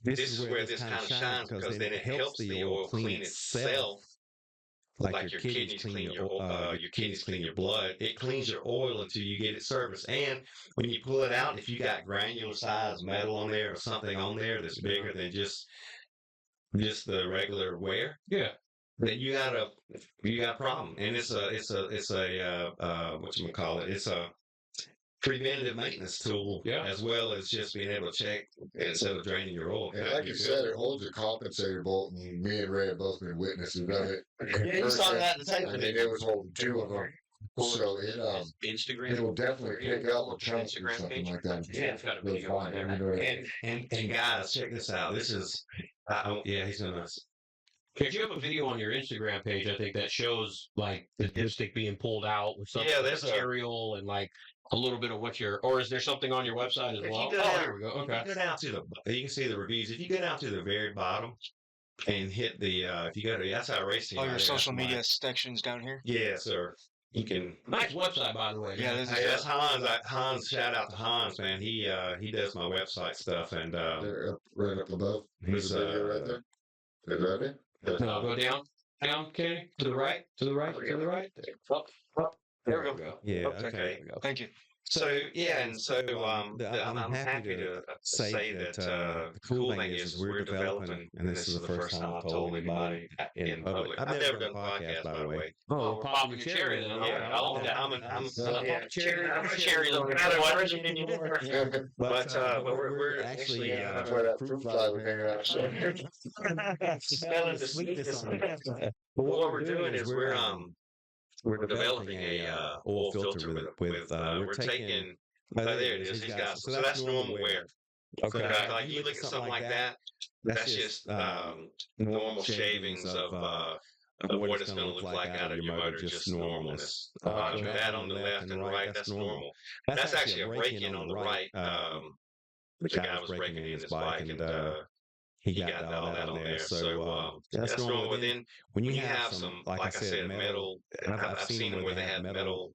this is where this kind of shines, because then it helps the oil clean itself. Like your kidneys clean your blood. It cleans your oil until you get it serviced. And when you pull it out, if you got granular size metal on there or something on there that's bigger than just the regular wear, then you got a problem. And it's a whatchamacallit, it's a preventative maintenance tool, as well as just being able to check instead of draining your oil. And like you said, it holds a compensator bolt, and me and Ray have both been witnesses of it. Yeah, you saw that in the tape. I mean, it was holding two of them. So it'll definitely pick up a chunk or something like that. Yeah, it's got a video on there. And guys, check this out. This is, he's gonna. If you have a video on your Instagram page, I think that shows like the dipstick being pulled out with some material and like a little bit of what or is there something on your website as well? There we go. Okay. You can see the reviews. If you go down to the very bottom, and hit the if you go to the SI Racing, All your social media sections down here. Yeah, sir. You can. Nice website, by the way. Yeah, this is Hey, that's Hans. Hans, shout out to Hans, man. He does my website stuff, and They're up, right up above. he's right there. Is that it? No, go down, Kenny, to the right, to the right, to the right. Up. There we go. Yeah. Okay. Okay. Thank you. So yeah, and so I'm happy to say that the cool thing is we're developing, and this is the first time I've told anybody in public. I've never done a podcast, by the way. Oh, we're popping your cherry then. Yeah, I love that. I'm a cherry. I'm a cherry. No matter what anymore. But we're actually That's where that fruit fly was hanging out. smelling the sweetness on it. But what we're doing is we're developing a oil filter with we're taking. Oh, there it is. He's got so that's normal wear. Okay. So, like you look at something like that, that's just normal shavings of what it's going to look like out of your motor, just normalness. That on the left and right, that's normal. That's actually a break-in on the right. The guy was breaking in his bike, and he got all that on there. So that's normal. But then when you have some, like I said, metal, and I've seen them where they have metal,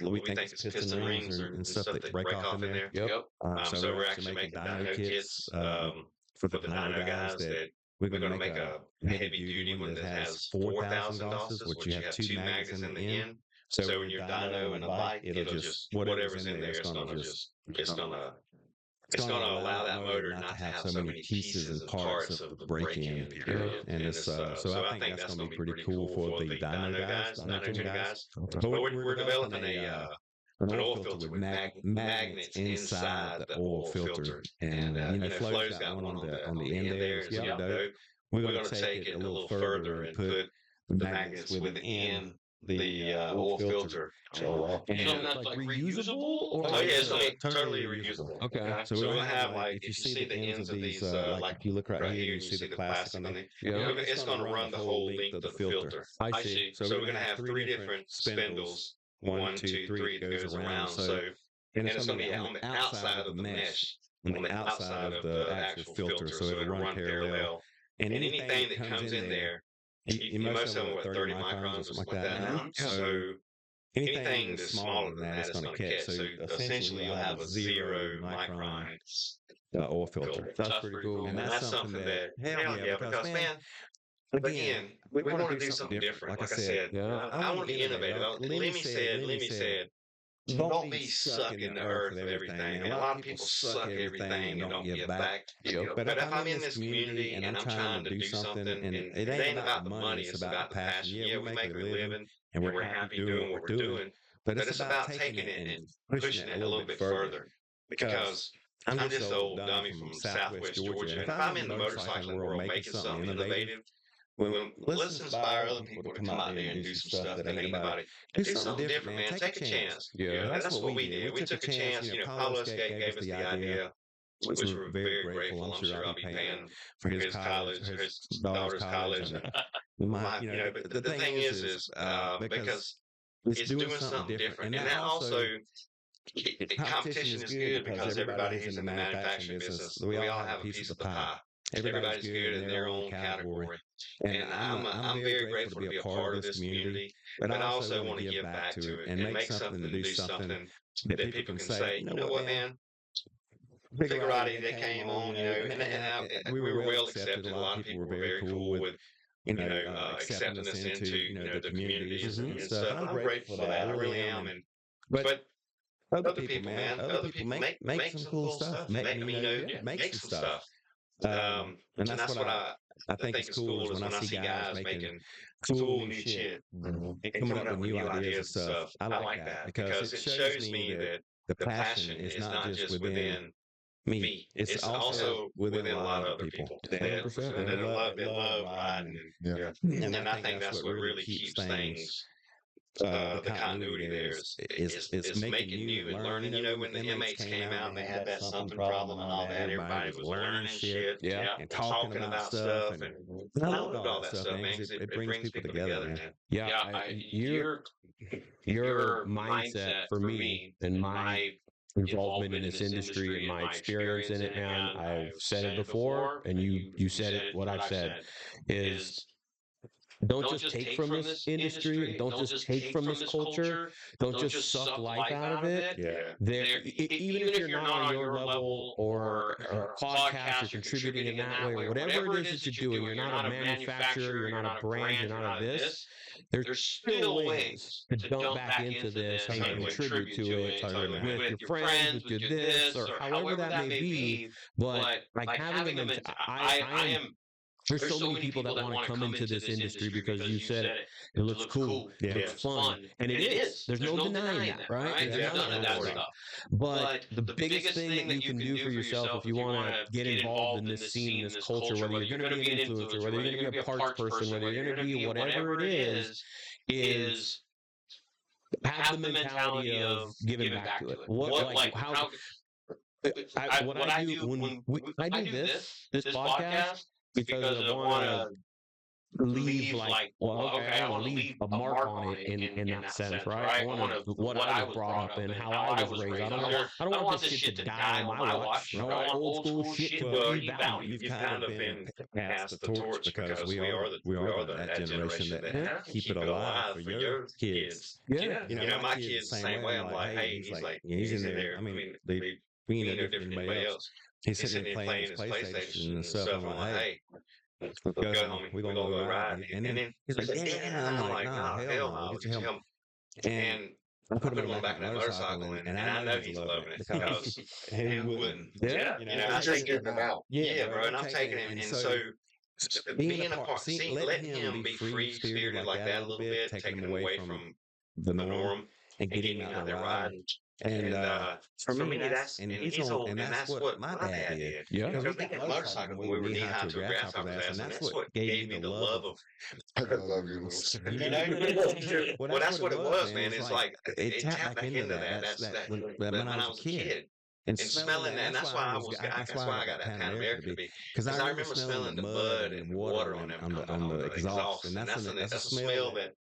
we think it's piston rings and stuff that break off in there. Yep. So we're actually making dyno kits for the dyno guys that we're going to make a heavy duty one that has 4,000 doses, which you have two magnets in the end. So when you're dyno and a bike, it'll just whatever's in there, it's going to allow that motor not to have so many pieces and parts of the break-in period. And it's, so I think that's going to be pretty cool for the dyno guys. But we're developing an oil filter with magnets inside the oil filter, and Flo's got one on the end there. It's dope. We're going to take it a little further and put the magnets within the oil filter. So that's like reusable? Or Oh yeah, it's totally reusable. Okay. So we're gonna have like if you see the ends of these, like if you look right here, you see the plastic on it. Yeah. It's gonna run the whole length of the filter. I see. So we're gonna have three different spindles. 1, 2, 3 that goes around. So and it's gonna be on the outside of the mesh, on the outside of the actual filter, so it'll run parallel. And anything that comes in there. Most of them are 30 microns or something like that now. So anything that's smaller than that is going to catch. So essentially, you'll have a 0 micron oil filter. That's pretty cool. And that's something that, hell yeah, because man, again, we want to do something different. Like I said, I want to be innovative. Lemmy said, don't be sucking the earth of everything. And a lot of people suck everything and don't give back. But if I'm in this community and I'm trying to do something, and it ain't about the money, it's about the passion. Yeah, we make a living and we're happy doing what we're doing. But it's about taking it and pushing it a little bit further. Because I'm just an old dummy from Southwest Georgia. If I'm in the motorcycling world making something innovative, let's inspire other people to come out there and do some stuff that ain't anybody. Do something different, man. Take a chance. Yeah, that's what we did. We took a chance. Pablo Skate gave us the idea, which we're very grateful. I'm sure I'll be paying for his college, his daughter's college. But the thing is because it's doing something different, and that also. The competition is good because everybody who's in the manufacturing business, we all have a piece of the pie. Everybody's good in their own category. And I'm very grateful to be a part of this community, but I also want to give back to it and make something to do something that people can say, you know what, man, Figurati, they came on, and we were well accepted. A lot of people were very cool with, accepting us into, the communities and stuff. I'm grateful for that. I really am. But other people, man, other people make some cool stuff. Make some stuff. And that's what I think is cool is when I see guys making cool new shit and coming up with new ideas and stuff. I like that because it shows me that the passion is not just within me. It's also within a lot of other people that love riding. And I think that's what really keeps things. The continuity there is making new and learning. When the M8s came out and they had that something problem and all that, everybody was learning shit and talking about stuff. And I love all that stuff, man. It brings people together, man. Yeah, your mindset for me and my involvement in this industry and my experience in it, man, I've said it before, and you said it. What I've said is, don't just take from this industry. Don't just take from this culture. Don't just suck life out of it. Even if you're not on your level or a podcast, you're contributing in that way, or whatever it is that you're doing, you're not a manufacturer, you're not a brand, you're not a this. There's still ways to dump back into this and contribute to it with your friends, with your this, or however that may be. But like having them, there's so many people that want to come into this industry because you said it looks cool, it looks fun, and it is. There's no denying that, right? There's none of that stuff. But the biggest thing that you can do for yourself if you want to get involved in this scene, in this culture, whether you're going to be an influencer, whether you're going to be a parts person, whether you're going to be whatever it is have the mentality of giving back to it. What I do when I do this podcast, because I want to leave I want to leave a mark on it in that sense, right? I want to what I was brought up in, how I was raised. I don't want this shit to die on my watch. I want old school shit to be valued. You've kind of been passed the torch because we are that generation that keep it alive for your kids. Yeah. My kid's the same way. I'm like, hey, he's in there. I mean, they being no different than anybody else. He's sitting there playing his PlayStation and stuff. I'm like, hey, let's go, homie. We're going to go ride. And then he's like, yeah. I'm like, no, hell no. Get your helmet. And I put him on the back of that motorcycle, and I know he's loving it because he wouldn't. Yeah. I'm taking him out. Yeah, bro. And I'm taking him. And so being a part, letting him be free-spirited like that a little bit, taking him away from the norm and getting him out there riding. And for me, that's what my dad did. Yeah, because we got motorcycle when we were knee high to a grasshopper's ass, and that's what gave me the love of. I love you. Well, that's what it was, man. It's like it tapped back into that. That's when I was a kid. And smelling that, and that's why I got that Pan American to be, because I remember smelling the mud and water on the exhaust, and that's a smell that.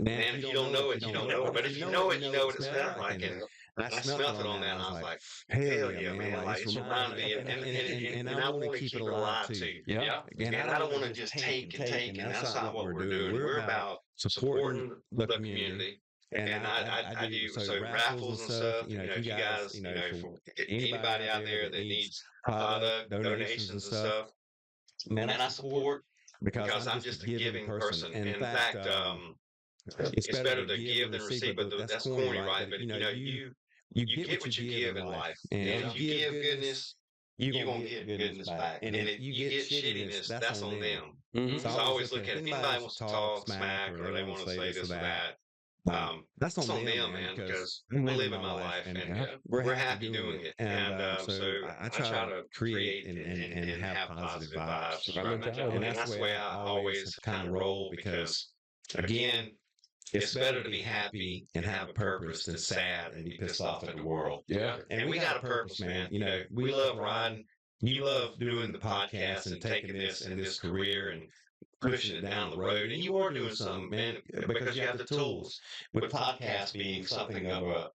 Man, if you don't know it, you don't know it. But if you know it, you know what it smells like. And I smelled it on that, and I was like, hell yeah, man. Like, it's reminding me. And I want to keep it alive, too. Yeah. And I don't want to just take and take. And that's not what we're doing. We're about supporting the community. And I do so raffles and stuff. If you guys, for anybody out there that needs product, donations and stuff, man, I support because I'm just a giving person. And in fact, it's better to give than receive, but that's corny, right? But you get what you give in life, and if you give goodness, you're gonna get goodness back. And if you get shittiness, that's on them. So I always look at it. If anybody wants to talk smack or they want to say this or that, that's on them, man. Because I'm living my life, and we're happy doing it. And so I try to create and have positive vibes, and that's the way I always kind of roll. Because again, it's better to be happy and have a purpose than sad and be pissed off at the world. Yeah. And we got a purpose, man. We love riding. You love doing the podcast and taking this and this career and pushing it down the road. And you are doing something, man, because you have the tools. With podcasts being something of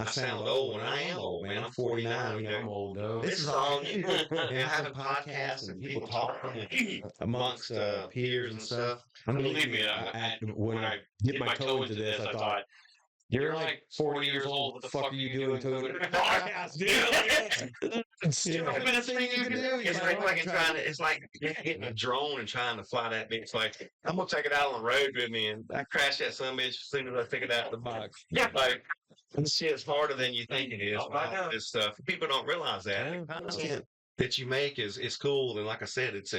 I sound old, and I am old, man. I'm 49. I'm old, though. This is all new. And having podcasts and people talking amongst peers and stuff. Believe me, when I dip my toe into this, I thought, you're like 40 years old. What the fuck are you doing to a podcast, dude? Stupidest thing you can do. It's like getting a drone and trying to fly that bitch. Like, I'm gonna take it out on the road with me, and I crash that son bitch as soon as I take it out of the box. Yeah, like this shit's harder than you think it is. This stuff, people don't realize that. The content that you make is cool, and like I said, it's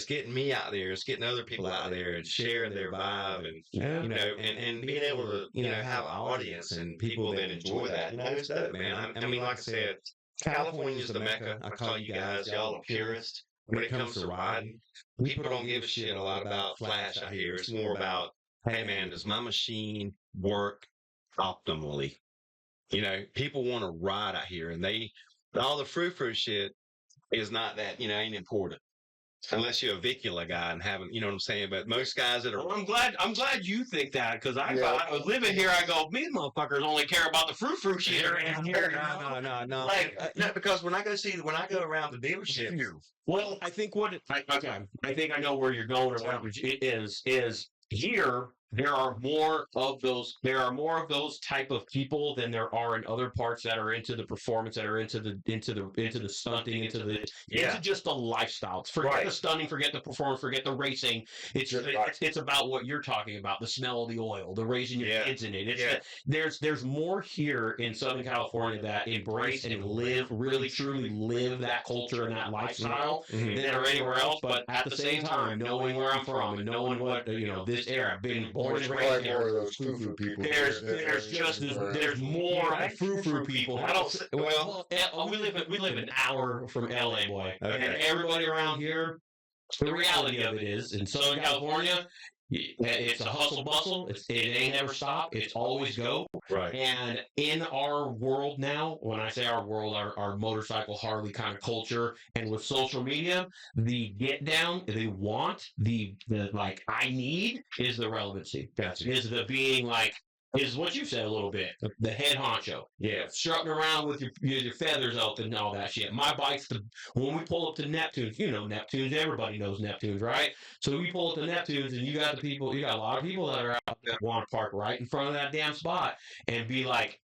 getting me out there, it's getting other people out there and sharing their vibe, and and being able to have an audience and people that enjoy that. It's dope, man. I mean, like I said, California's the mecca. I call you guys, y'all are purists when it comes to riding. People don't give a shit a lot about flash out here. It's more about, hey man, does my machine work optimally? People want to ride out here, and all the frou-frou shit is not that, ain't important. unless you're a Vicula guy and haven't, you know what I'm saying? But most guys that are Well, I'm glad you think that because I thought I was living here. I go, these motherfuckers only care about the fruit shit around here. no. Like, No, because when I go around the dealership, well, I think I think I know where you're going or whatever it is here. There are more of those. There are more of those type of people than there are in other parts that are into the performance, that are into the stunting, into just the lifestyles. Forget the stunting, forget the performance, forget the racing. It's about what you're talking about: the smell of the oil, the raising your kids in it. There's more here in Southern California that embrace and live, really truly live that culture and that lifestyle than are anywhere else. But at the same time, knowing where I'm from and knowing what this era, being born and raised more here, of those foo-foo people. there's more frou-frou people. I don't. Well, we live an hour from LA, boy, and everybody around here. The reality of it is, in Southern California, it's a hustle bustle. It ain't never stop. It's always go. right? And in our world now, when I say our world, our motorcycle Harley kind of culture, and with social media, the get down, the want, the like I need is the relevancy. Is the being like. Is what you said a little bit. The head honcho. Yeah. Strutting around with your feathers out and all that shit. My bike's when we pull up to Neptunes, Neptunes, everybody knows Neptunes, right? So we pull up to Neptunes and you got a lot of people that are out there that want to park right in front of that damn spot and be like,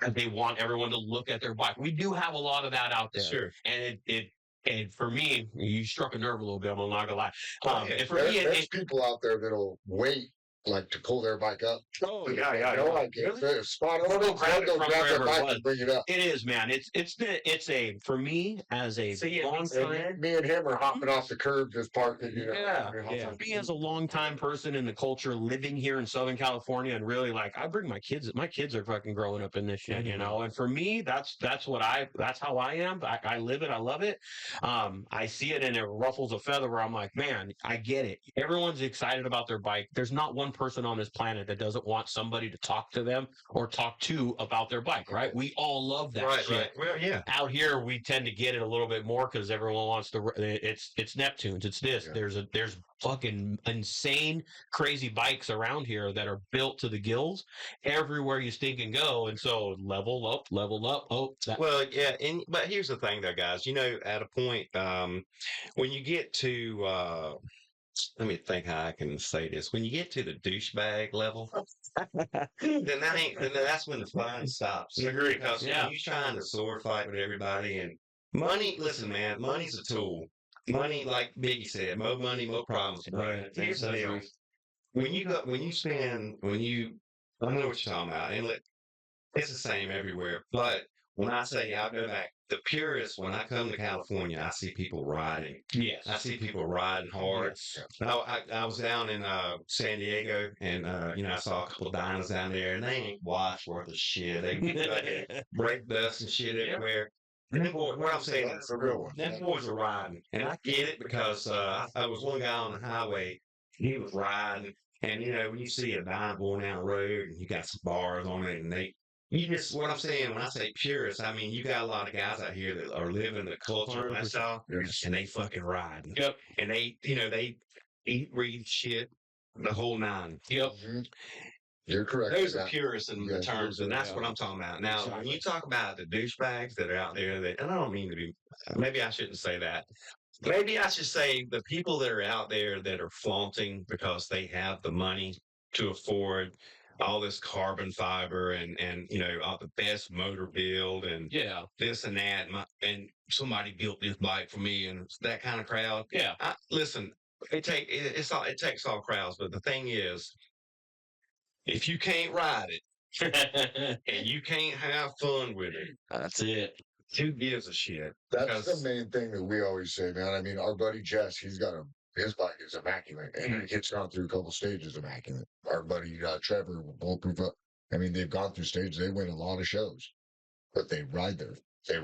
they want everyone to look at their bike. We do have a lot of that out there. Sure. And for me, you struck a nerve a little bit, I'm not gonna lie. And for me, There's people out there that'll wait like to pull their bike up. Oh Like if they're spot on, they'll grab their bike and bring it up. It is, man. It's a for me as a long time. Me and him are hopping off the curb just parking. For me as a long time person in the culture, living here in Southern California, and really like I bring my kids. My kids are fucking growing up in this shit, And for me, that's how I am. I live it. I love it. I see it and it ruffles a feather where I'm like, man, I get it. Everyone's excited about their bike. There's not one person on this planet that doesn't want somebody to talk to them or talk to about their bike, right? We all love that shit. Right. Well, yeah. Out here, we tend to get it a little bit more because everyone wants to. It's Neptunes. It's this. Yeah. There's fucking insane, crazy bikes around here that are built to the gills everywhere you stink and go. And so level up. Oh, well, yeah. But here's the thing, though, guys. At a point when you get to. Let me think how I can say this. When you get to the douchebag level, then that's when the fun stops. I agree. Because you're trying to sword fight with everybody and money. Listen, man, money's a tool. Money, like Biggie said, more money, more problems. Right. Here's the deal. I know what you're talking about, and it's the same everywhere. But when I say I'll go back, the purists, when I come to California, I see people riding. Yes. I see people riding hard. I was down in San Diego, and I saw a couple of diners down there, and they ain't washed worth of shit. They break dust and shit everywhere. And then what I'm saying is, them boys are riding, and I get it because I was one guy on the highway. He was riding, and when you see a dime going down the road, and you got some bars on it, and what I'm saying when I say purists, I mean you got a lot of guys out here that are living the culture and lifestyle, and they fucking ride. Yep. And they eat, read, shit, the whole nine. Yep. You're correct. Those are purists in the terms, and that's what I'm talking about. Now, when you talk about the douchebags that are out there, and I don't mean to be, maybe I shouldn't say that. Maybe I should say the people that are out there that are flaunting because they have the money to afford all this carbon fiber and all the best motor build and this and that and somebody built this bike for me and that kind of crowd. Yeah. Listen, it takes all crowds, but the thing is, if you can't ride it and you can't have fun with it, that's it. Who gives a shit? That's the main thing that we always say, man. I mean, our buddy Jess, his bike is immaculate, and it's gone through a couple stages of immaculate. Our buddy Trevor, Bulletproof Up, I mean, they've gone through stages. They win a lot of shows, but they ride their.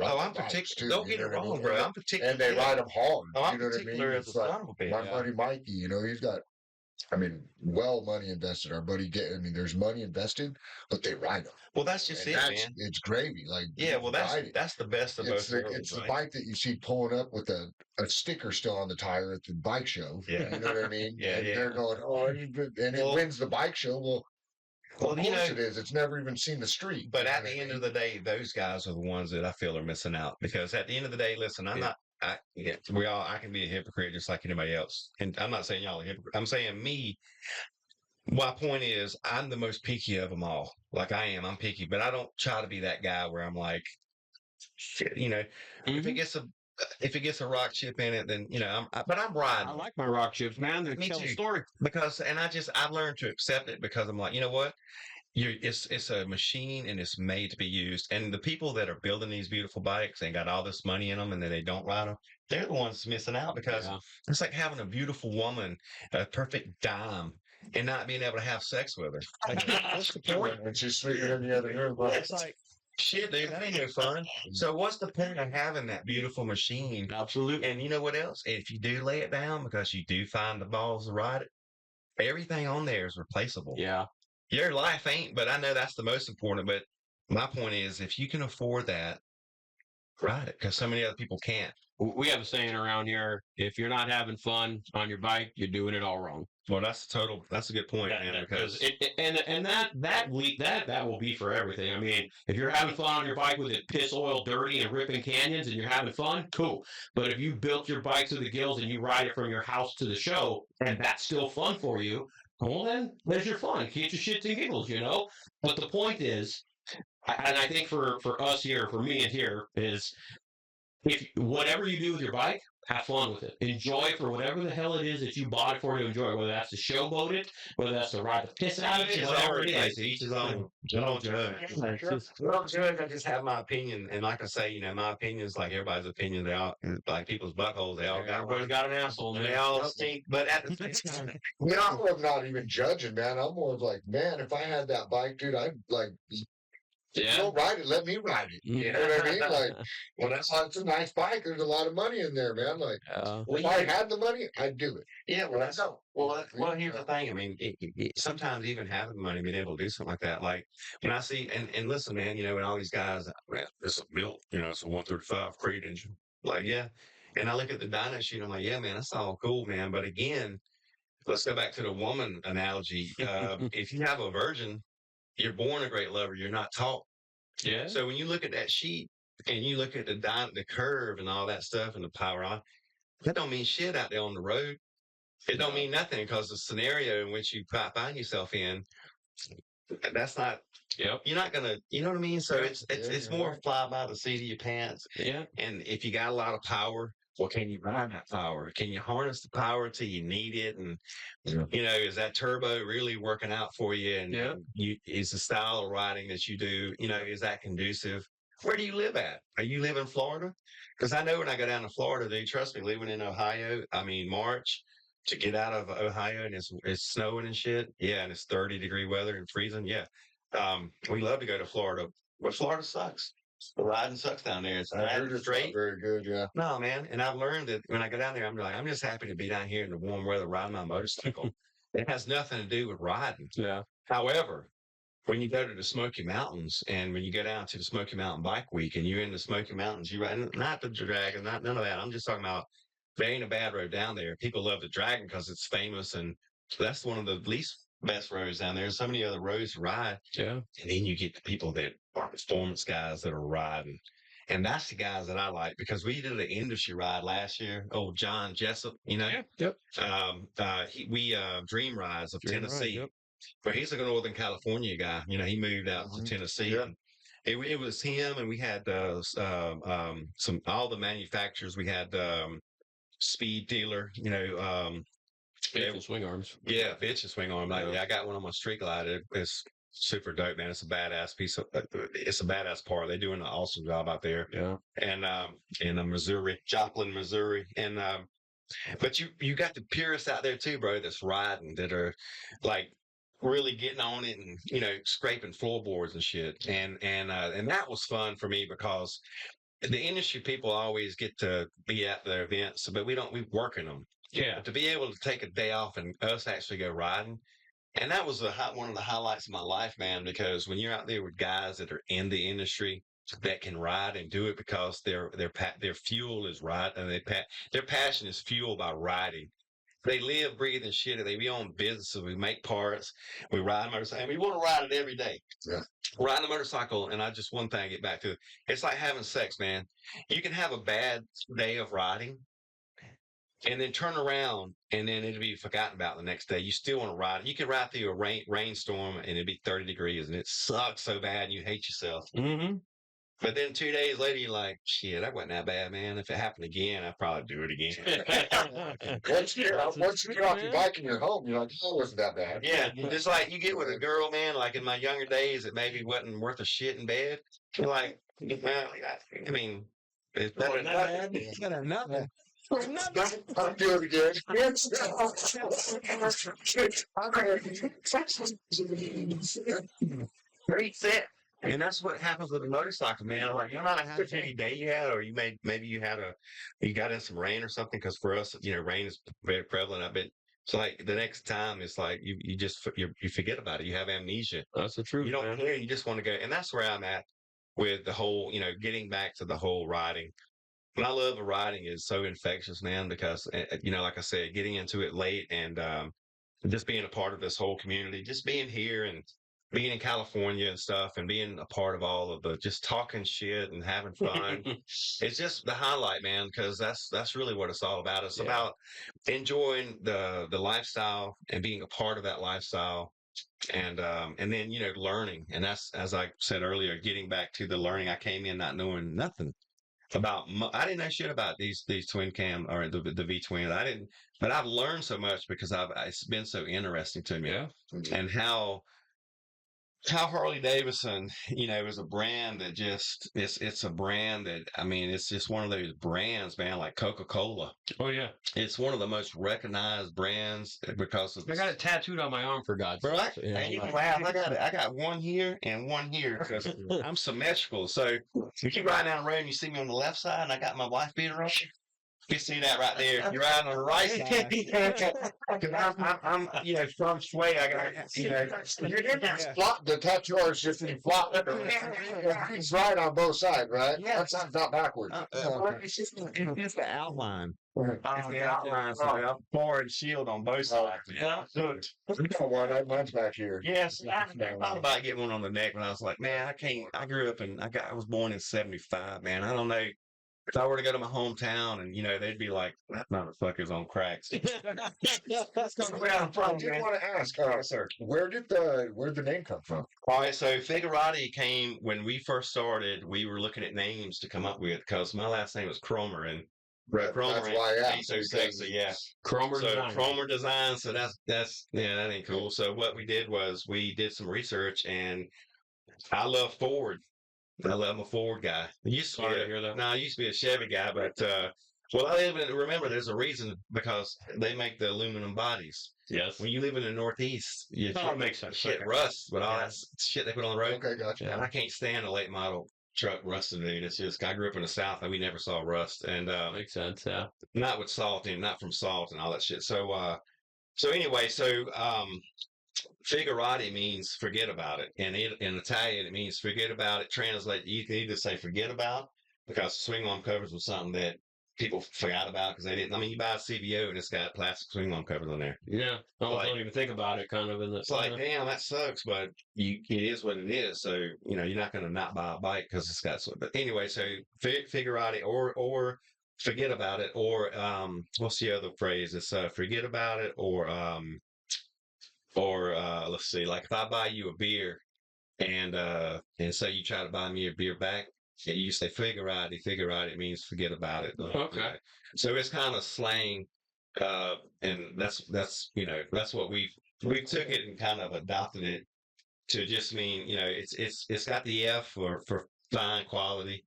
I'm particular. Don't get it wrong, bro. I'm particular, and they ride them hard. I'm particular as a son of a bitch. My buddy Mikey, he's got I mean, well, money invested. Our buddy there's money invested, but they ride them. Well, that's just And it, that's man. it's gravy. Like, Yeah, well, ride it. that's the best of both worlds, It's the right? bike that you see pulling up with a sticker still on the tire at the bike show. Yeah. You know what I mean? Yeah, and yeah. they're going, oh, and it Well- wins the bike show. Well, Well, of you course know, it is. It's never even seen the street. but You know at what the I end of mean? the day, those guys are the ones that I feel are missing out because at the end of the day, listen, I'm Yeah. not. I can be a hypocrite just like anybody else, and I'm not saying y'all are hypocrite. I'm saying me. My point is, I'm the most picky of them all. Like I am, I'm picky, but I don't try to be that guy where I'm like, shit, if it gets a rock chip in it, then but I'm riding. I like my rock chips, man. They Me tell a too. story. Because I've learned to accept it because I'm like, you know what? It's a machine and it's made to be used. And the people that are building these beautiful bikes and got all this money in them and then they don't ride them, they're the ones missing out because Yeah. it's like having a beautiful woman, a perfect dime, and not being able to have sex with her. Like, what's the point? And she's sleeping in the other room. It's like, shit, dude, that ain't no fun. So what's the point of having that beautiful machine? Absolutely. And you know what else? If you do lay it down because you do find the balls to ride it, everything on there is replaceable. Yeah. Your life ain't, but I know that's the most important. But my point is, if you can afford that, ride it because so many other people can't. We have a saying around here: if you're not having fun on your bike, you're doing it all wrong. Well, that's a good point, man. Because that will be for everything. I mean, if you're having fun on your bike with it piss oil dirty and ripping canyons and you're having fun, cool. But if you built your bike to the gills and you ride it from your house to the show and that's still fun for you, well then there's your fun. Get your shits and giggles, But the point is, and I think for us here, for me and here, is if whatever you do with your bike, have fun with it. Enjoy it for whatever the hell it is that you bought it for to enjoy. Whether that's to showboat it, whether that's to ride the piss out of it, whatever it is. Each his own. Don't judge. Don't judge. I just have my opinion, and like I say, my opinions, like everybody's opinion, they all like people's buttholes. They all Everybody's got an asshole, man. They all stink. But at the same time, I'm more of not even judging, man. I'm more of like, man, if I had that bike, dude, I'd like, don't ride it. Let me ride it. You know what I mean? Like, well, it's a nice bike. There's a lot of money in there, man. Like, if I had the money, I'd do it. Yeah, well, well. Here's the thing. I mean, sometimes even having money, being able to do something like that, like when I see and listen, man, and all these guys, man, it's a built, it's a 135 crate engine, like yeah. And I look at the dyno sheet, I'm like, yeah, man, that's all cool, man. But again, let's go back to the woman analogy. If you have a virgin, you're born a great lover. You're not taught. Yeah. So when you look at that sheet and you look at the curve and all that stuff and the power on, that don't mean shit out there on the road. It don't mean nothing because the scenario in which you find yourself in, that's not. Yep. You're not gonna. You know what I mean? So it's more fly by the seat of your pants. Yeah. And if you got a lot of power, well, can you ride that power? Can you harness the power till you need it? And is that turbo really working out for you? And is the style of riding that you do, is that conducive? Where do you live at? Are you live in Florida? Because I know when I go down to Florida, dude, trust me, living in Ohio, I mean March to get out of Ohio and it's snowing and shit. Yeah, and it's 30-degree weather and freezing. Yeah. We love to go to Florida, but Florida sucks. The riding sucks down there. It's I heard it's straight. not very good, yeah. No, man. And I've learned that when I go down there, I'm just happy to be down here in the warm weather riding my motorcycle. It has nothing to do with riding. Yeah. However, when you go to the Smoky Mountains and when you go down to the Smoky Mountain Bike Week and you're in the Smoky Mountains, you ride not the dragon, none of that. I'm just talking about there ain't a bad road down there. People love the dragon because it's famous and that's one of the least best roads down there. There's so many other roads to ride. Yeah. And then you get the people that are performance guys that are riding. And that's the guys that I like because we did an industry ride last year. Oh, John Jessup, Yeah. Yep. We Dream Rides of Dream Tennessee. Ride, yep. But he's a Northern California guy. He moved out to Tennessee. Yeah. And it was him, and we had all the manufacturers. We had Speed Dealer, Bitch and swing arms. yeah, bitch and swing arm. I got one on my Street Glide. It's super dope, man. It's a badass piece of. It's a badass part. They're doing an awesome job out there. Yeah. And in Missouri, Joplin, Missouri, and but you got the purists out there too, bro. That's riding that are like really getting on it and scraping floorboards and shit. And that was fun for me because the industry people always get to be at their events, but we work in them. Yeah. But to be able to take a day off and us actually go riding, and that was one of the highlights of my life, man. Because when you're out there with guys that are in the industry that can ride and do it because their fuel is ride, and their passion is fueled by riding. They live, breathe, and shit. We own businesses. We make parts. We ride motorcycles. And we want to ride it every day. Yeah. Riding a motorcycle, and one thing I get back to it. It's like having sex, man. You can have a bad day of riding, and then turn around, and then it'll be forgotten about the next day. You still want to ride. You can ride through a rainstorm, and it'd be 30 degrees, and it sucks so bad, and you hate yourself. Mm-hmm. But then 2 days later, you're like, shit, that wasn't that bad, man. If it happened again, I'd probably do it again. Once you get off your bike and you're home, you're like, oh, it wasn't that bad. Yeah, just like you get with a girl, man, like in my younger days, it maybe wasn't worth a shit in bed. You're like, well, I mean, it's better than nothing. It's better than nothing. I'm doing it again. Reset. And that's what happens with a motorcycle, man. Like, no matter how shitty day you had, or maybe you got in some rain or something. Because for us, rain is very prevalent. I bet. So like the next time, it's like you forget about it. You have amnesia. That's the truth. You don't man. care. You just want to go, and that's where I'm at with the whole, getting back to the whole riding. My love of riding is so infectious, man. Because like I said, getting into it late and just being a part of this whole community, just being here and being in California and stuff, and being a part of all of the just talking shit and having fun. It's just the highlight, man, because that's really what it's all about. It's about enjoying the lifestyle and being a part of that lifestyle, and then learning. And that's, as I said earlier, getting back to the learning. I came in not knowing nothing about. I didn't know shit about these twin cam or the V twin. I didn't, but I've learned so much because it's been so interesting to me. Yeah. And how Harley-Davidson, is a brand that just, it's a brand that, I mean, it's just one of those brands, man, like Coca-Cola. Oh yeah. It's one of the most recognized brands because of. I got it tattooed on my arm, for God's sake. Right? And you can laugh. I got it. I got one here and one here because I'm symmetrical. So if you ride down the road and you see me on the left side and I got my wife beater on, you see that right there. You're riding on the right side. Because I'm from Sway. I got, You're in that flop. The tattoo is just in flop. He's right on both sides, right? Yeah. That's not backwards. It's just the outline. It's the outline. So I'm forward shield on both sides. Yeah. So, Mine's back here. yes, I thought about getting one on the neck when I was like, man, I can't. I grew up I was born in '75, man. I don't know. If I were to go to my hometown and, they'd be like, that motherfucker's on cracks. That's kind of where I'm I from, did man. want to ask, Sir. where did the name come from? All right, so Figurati came when we first started. We were looking at names to come up with because my last name was Cromer, and Cromer That's why I asked. so sexy, yeah. Cromer So Designs. Cromer Designs, so that's that ain't cool. So what we did was we did some research, and I love Ford. I'm a Ford guy. I used to Sorry to hear that. No, I used to be a Chevy guy, but remember, there's a reason because they make the aluminum bodies. Yes. When you live in the Northeast, It makes sense. shit Okay. rusts, but all that shit they put on the road. Okay, gotcha. And I can't stand a late model truck rusting, dude. It's just, I grew up in the South and we never saw rust, and Makes sense. Yeah. not with salt and not from salt and all that shit. So anyway, Figurati means forget about it. And in Italian, it means forget about it. Translate, you can either say forget about, because swing arm covers was something that people forgot about because they didn't. I mean, you buy a CVO and it's got plastic swing arm covers on there. Yeah. I don't even think about it kind of in the. It's like, damn, that sucks, but it is what it is. So, you're not going to not buy a bike because it's got, but anyway, so Figurati or forget about it, or what's the other phrase? It's forget about it, or let's see, like if I buy you a beer and say you try to buy me a beer back, you say Figurati. It means forget about it. Okay. So it's kind of slang, and that's what we took it and kind of adopted it to just mean, it's got the F for fine quality,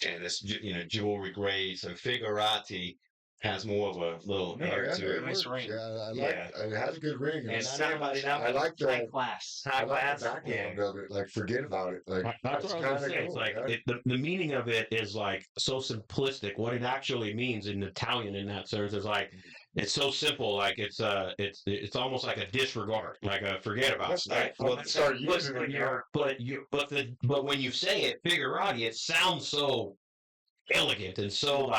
and it's jewelry grade. So Figurati has more of a little air to it. Nice ring. Yeah, I like. Yeah. It has a good ring. And It's- not everybody knows. I like the class. I like the background of it. Like, forget about it. Like, That's it's what I was kind gonna of say. It's cool. like Yeah. the meaning of it is like so simplistic. What it actually means in Italian in that sense is like it's so simple. Like it's almost like a disregard, like a forget about. Let's Right? start- let's start but, using it now. but when you say it, figurati, it sounds so elegant and so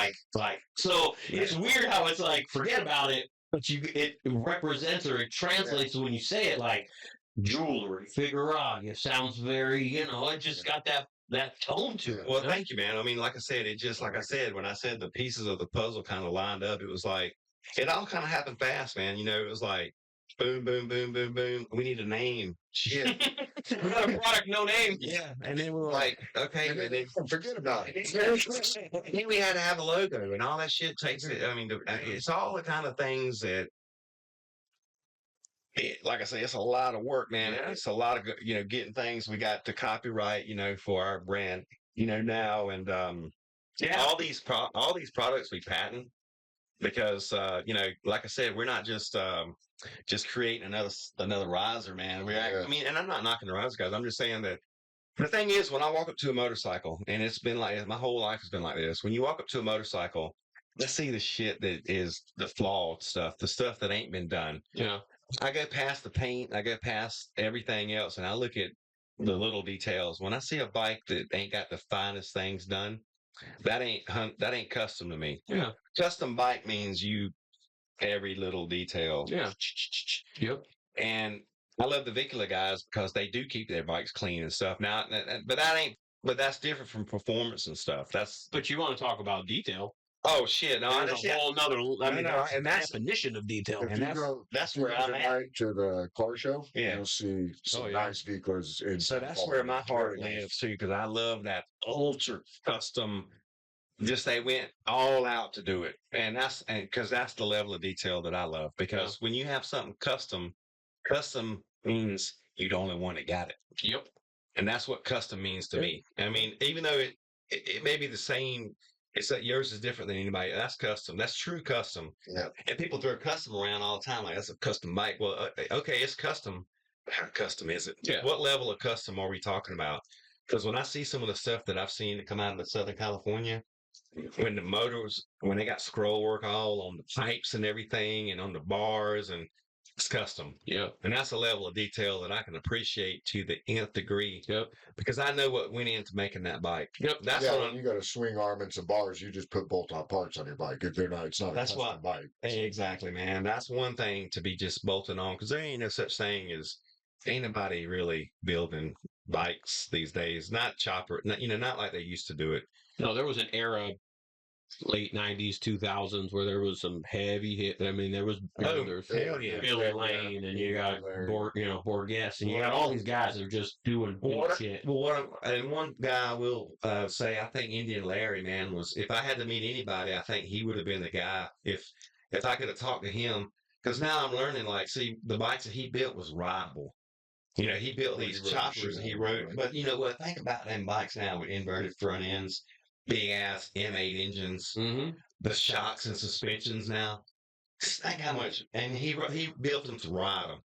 so it's weird how it's like forget about it, but it represents or it translates when you say it like jewelry, figurati. It sounds very, it just got that tone to it. Well, thank you, man. I mean, like I said, it just like I said when I said the pieces of the puzzle kind of lined up, it was like it all kind of happened fast, man. It was like boom, boom, boom, boom, boom. We need a name. Shit. We got a product, no name. Yeah, and then we were like, okay, And and then then, forget about it. then we had to have a logo, and all that shit takes it. I mean, it's all the kind of things that, like I say, it's a lot of work, man. Yeah. It's a lot of getting things. We got the copyright, for our brand, now, and all these products we patent because like I said, we're not just creating another riser, man. I mean, and I'm not knocking the riser guys. I'm just saying that the thing is, when I walk up to a motorcycle, and it's been like my whole life has been like this. When you walk up to a motorcycle, let's see the shit that is the flawed stuff, the stuff that ain't been done. Yeah. I go past the paint, I go past everything else, and I look at the little details. When I see a bike that ain't got the finest things done, that ain't custom to me. Yeah. Custom bike means every little detail. Yeah. Yep. And I love the Vicula guys because they do keep their bikes clean and stuff. Now, but that's different from performance and stuff. But you want to talk about detail? Oh shit! No, There's a whole nother. and that's definition of detail. If And you go that's where I'm at. tonight to the car show, Yeah. you'll see some yeah. nice vehicles. So that's where my heart lives too, because I love that ultra custom. Just they went all out to do it, and because that's the level of detail that I love. Because when you have something custom means you're the only one that got it. Yep. And that's what custom means to me. I mean, even though it may be the same, it's that yours is different than anybody. That's custom. That's true custom. Yeah. And people throw custom around all the time, like that's a custom bike. Well, okay, it's custom. How custom is it? Yeah. What level of custom are we talking about? Because when I see some of the stuff that I've seen that come out of Southern California, when the motors, when they got scroll work all on the pipes and everything, and on the bars, and it's custom. Yep. And that's a level of detail that I can appreciate to the nth degree. Yep. Because I know what went into making that bike. Yep. That's yeah, what when I'm. you got a swing arm and some bars, you just put bolt-on parts on your bike. If they're not, it's not That's a custom bike. Exactly, man. That's one thing to be just bolting on, because there ain't no such thing as ain't nobody really building bikes these days. Not chopper, not like they used to do it. No, there was an era, late '90s, 2000s, where there was some heavy hit. I mean, there was builders, hell yeah. Billy Lane, and you got Larry. Borges, and you got all these guys that are just doing shit. And one guy I will say, I think Indian Larry, man, was, if I had to meet anybody, I think he would have been the guy if I could have talked to him. Because now I'm learning, like, see, the bikes that he built was rideable. He built these choppers and he rode. But you know what? Think about them bikes now with inverted front ends, big ass M8 engines, Mm-hmm. the shocks and suspensions now. Just think how much. And he built them to ride them,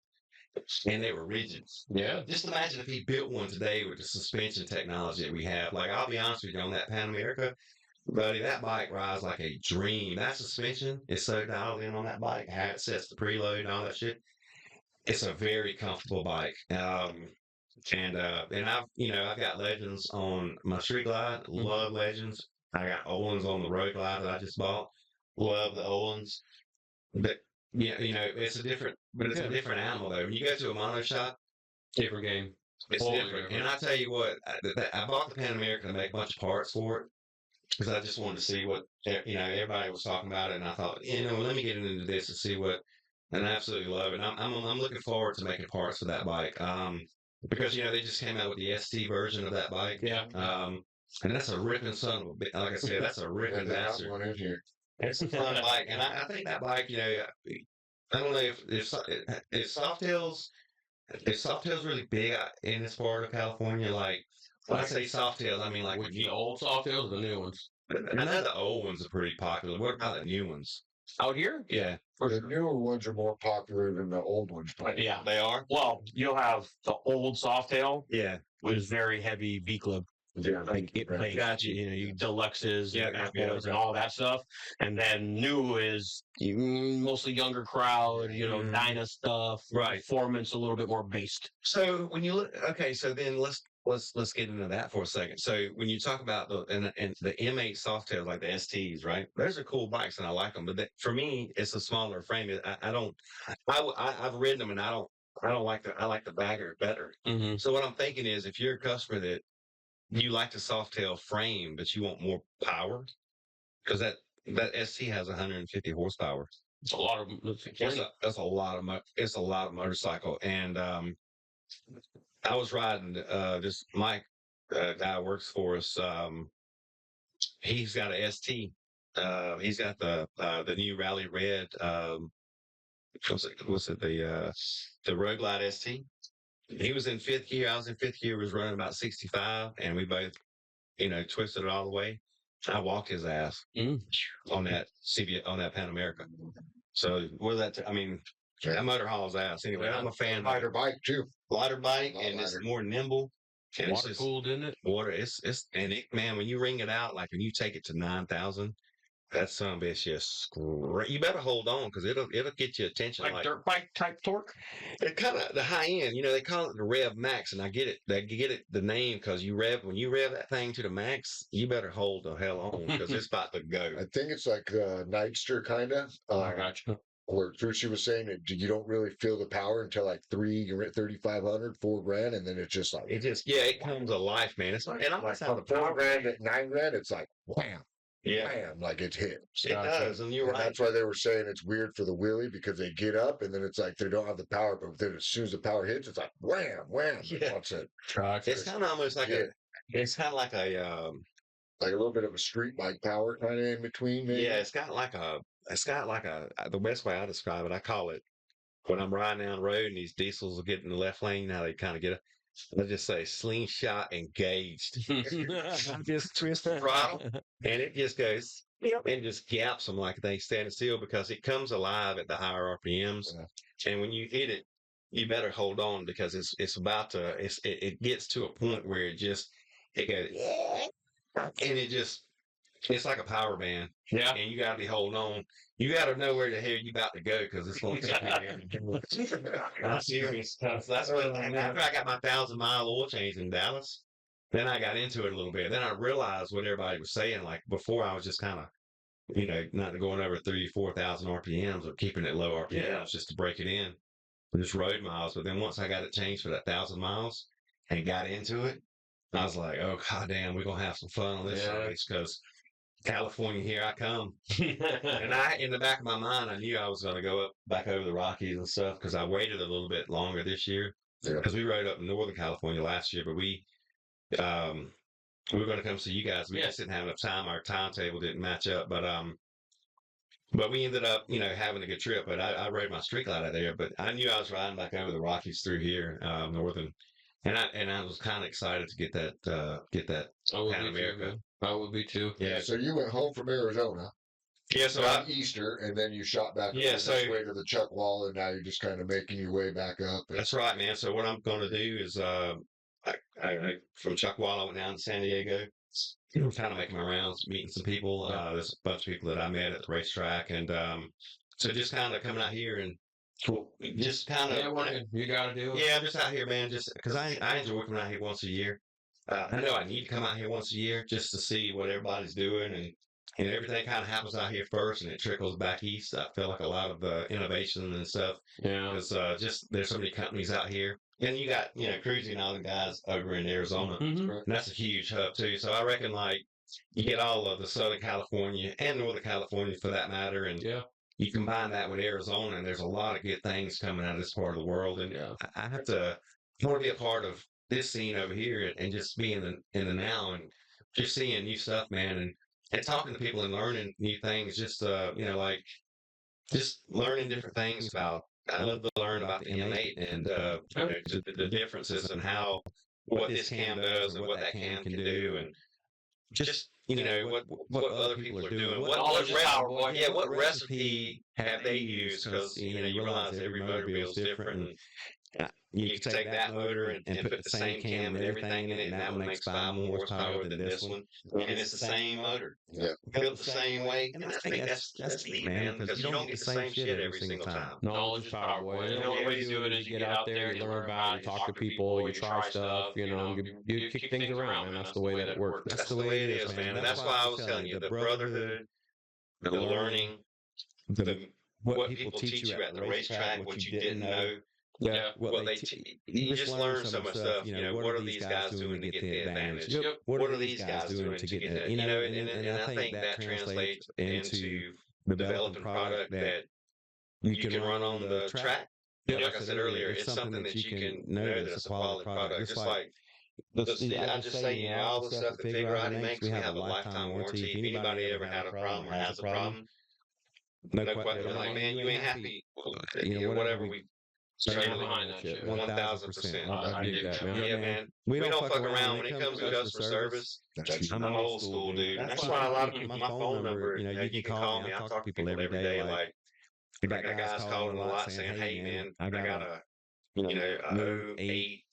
and they were rigid. Yeah. Just imagine if he built one today with the suspension technology that we have. Like, I'll be honest with you, on that Pan America, buddy, that bike rides like a dream. That suspension is so dialed in on that bike, how it sets the preload and all that shit. It's a very comfortable bike. And I've got Legends on my street glide. Love Legends. I got Olin's on the road glide that I just bought. Love the Olin's. But it's a different animal though. When you go to a mono shop, Different game. it's Totally different. different. And I tell you what, I bought the Pan American to make a bunch of parts for it because I just wanted to see what everybody was talking about it, and I thought, let me get into this and see what. And I absolutely love it. I'm looking forward to making parts for that bike. Because they just came out with the ST version of that bike. Yeah. And that's a ripping son of a bitch. Like I said, that's a ripping They got bastard. one in here. It's a fun bike, and I think that bike, I don't know if Softail's really big in this part of California. Like when I say Softails, I mean like With the old Softails or the new ones? I know the old ones are pretty popular. What about the new ones? Out here? Yeah, The newer ones are more popular than the old ones. But Yeah. they are. Well, you'll have the old Softail Yeah, with very heavy V club. yeah, Like it Right. makes Gotcha. you deluxes, Yeah, and yeah, F1s and all that stuff. And then new is mostly younger crowd, Mhm. Dyna stuff. Right. Performance a little bit more based. So when you look, okay, so then let's get into that for a second. So when you talk about and the M8 Softails, like the STs, right? Those are cool bikes and I like them, but for me, it's a smaller frame. I don't. I've ridden them and I don't like I like the bagger better. Mm-hmm. So what I'm thinking is, if you're a customer that you like the Softail frame, but you want more power, because that ST has 150 horsepower. It's a lot of That's a lot of it's a lot of motorcycle. And I was riding this Mike guy works for us. He's got a ST. He's got the new Rally Red. What's it the Road Glide ST? He was in fifth gear. I was in fifth gear. Was running about 65, and we both twisted it all the way. I walked his ass on that on that Pan America. So what that? I mean, that motor hauls ass. Anyway, I'm a fan. Lighter bike too. Lighter bike, Lot and it's lighter. more nimble. And it's water just cooled, isn't it? water. Man, when you ring it out, like when you take it to 9,000, that son of a bitch just great. You better hold on because it'll get your attention. Like dirt bike type torque. It kind of the high end, they call it the Rev Max, and I get it. They get it the name because when you rev that thing to the max, you better hold the hell on because it's about to go. I think it's like Nightster kind of. I gotcha. Where Trucy was saying that you don't really feel the power until like 3,500, $4,000, and then it's just like it comes to life, man. It's like, and I'm like not on $4,000 at $9,000, it's like wham, yeah, bam, like it's hit. it does, and you're And right. that's why they were saying it's weird for the wheelie because they get up and then it's like they don't have the power, but then as soon as the power hits, it's like wham, wham. Yeah. That's it. It's kind of almost like it's kind of like a like a little bit of a street bike power kind of in between. Maybe. yeah, it's got like the best way I describe it, I call it when I'm riding down the road and these diesels will get in the left lane, how they kind of get I just say slingshot engaged. I just twist the throttle and it just goes and just gaps them like they standing still because it comes alive at the higher RPMs. Yeah. And when you hit it, you better hold on because it's about to it gets to a point where it goes and it's like a power band. Yeah. And you got to be holding on. You got to know where the hell you about to go because it's going to take you there. I'm serious. That's what after I got my 1,000-mile oil change in Dallas, then I got into it a little bit. Then I realized what everybody was saying. Like before, I was just kind of, not going over 4,000 RPMs or keeping it low RPMs just to break it in, just road miles. But then once I got it changed for that 1,000 miles and got into it, I was like, oh god damn, we're gonna have some fun on this race because California, here I come. And in the back of my mind, I knew I was going to go back over the Rockies and stuff because I waited a little bit longer this year because we rode up in Northern California last year, but we were going to come see you guys. We just didn't have enough time. Our timetable didn't match up, but we ended up, having a good trip. But I rode my street glide out there, but I knew I was riding back over the Rockies through here, Northern. And I was kind of excited to get that Pan America. I would be too. Yeah. So you went home from Arizona. Yeah. So on Easter, and then you shot back. Yeah. This way to the Chuck Wall, and now you're just kind of making your way back up. That's right, man. So what I'm going to do is, I from Chuck Wall, I went down to San Diego, kind of making my rounds, meeting some people. There's a bunch of people that I met at the racetrack, and so just kind of coming out here and just kind of you got to do it. Yeah, I'm just out here, man. Just because I enjoy coming out here once a year. I know I need to come out here once a year just to see what everybody's doing, and everything kind of happens out here first, and it trickles back east. I feel like a lot of the innovation and stuff. Yeah, because just there's so many companies out here, and you got Cruzy and all the guys over in Arizona, Mm-hmm. and that's a huge hub too. So I reckon like you get all of the Southern California and Northern California for that matter, and you combine that with Arizona, and there's a lot of good things coming out of this part of the world. And I want to be a part of this scene over here and just be in the now and just seeing new stuff, man, and talking to people and learning new things. Just like just learning different things about. I love to learn about the M8 and the differences and what this cam does and what that cam can do, and just what other people are doing, what Knowledge is power, boy. what recipe have they used? Because you realize every motor build's different. And you can take that motor and put the same cam and everything in it, and that one makes 5 more horsepower than this one, and it's the same motor, built the same way. And I think that's neat, man, because you don't get the same shit every single time. Knowledge is power, boy. The only way to do it is you get out there, you learn about it, you talk to people, you try stuff, you kick things around, man. That's the way that it works. That's the way it is, man. And that's why I was telling you, the brotherhood, the learning, what people teach you at the racetrack, what you didn't know. Yeah. What you just learn so much stuff. What are these guys doing to get the advantage? What are these guys doing to get that? And I think that translates into developing product that you can run on the track. Like I said earlier, it's something that you can know that's a quality product. Just like I just say, all the stuff that Figurati makes, we have a lifetime warranty. If anybody ever had a problem or has a problem, no question. Like, man, you ain't happy. Whatever we. Stand behind that shit. 1,000%. I dig that, man. Yeah, man. We don't fuck around when it comes to customer service. I'm old school, dude. That's why a lot of people, my phone number, you can call me. I talk to people every day. Like, I got guys calling a lot saying, hey, man, I got a 08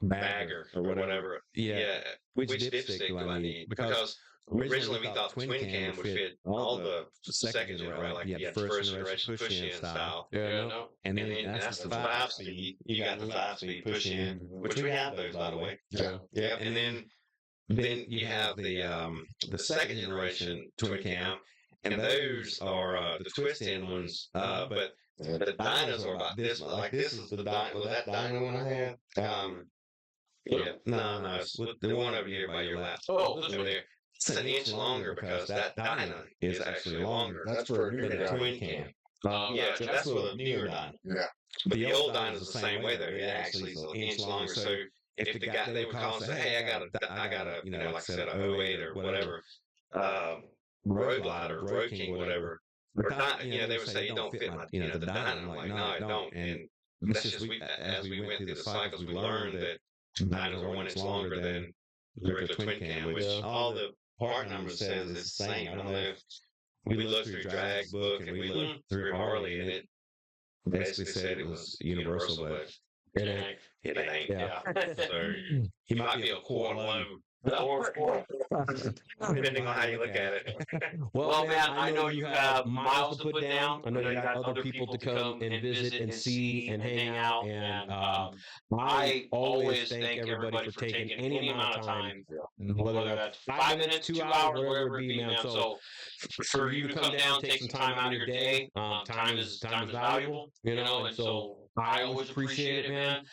bagger or whatever. Yeah. Which dipstick do I need? Because originally we thought the twin cam would fit all the second generation, like the first generation push-in style. No. And then that's the 5-speed. You got the 5-speed push-in, which we have those, by the way. Yeah. And then you have the second generation twin cam, and those are the twist-in ones. But the dynos are about this. Like this is the dyno. Was that dyno one I had? No. It's the one over here by your lap. Oh, this over one. there. It's an inch longer because that dyno is actually longer. That's for a new than a guy. twin cam. That's for the newer dyno. Yeah. But the old dyno is the same way though. It actually is an inch longer. So if the guy they would call and say, "Hey, I got a like I said, a 08 or whatever, road glide or road king or whatever," or not, they would say, "You don't fit my the dyno." I'm like, "No, I don't." And that's just as we went through the cycles, we learned that dynos are 1 inch longer than the regular twin cam, which all the part number says it's the same. I don't know if we looked through Drag's book and we looked through Harley, and it basically said it was universal, but It ain't. it ain't. Yeah. So he might be a quarter low, depending on how you look at it. Well, man, I know you have miles to put down. I know you got other people to come and visit and see and hang out. And I always thank everybody for taking any amount of time, whether that's 5 minutes, 2 hours, whatever it be, man. So for you to come down, take some time out of your day, time is valuable, and so I always appreciate it, man.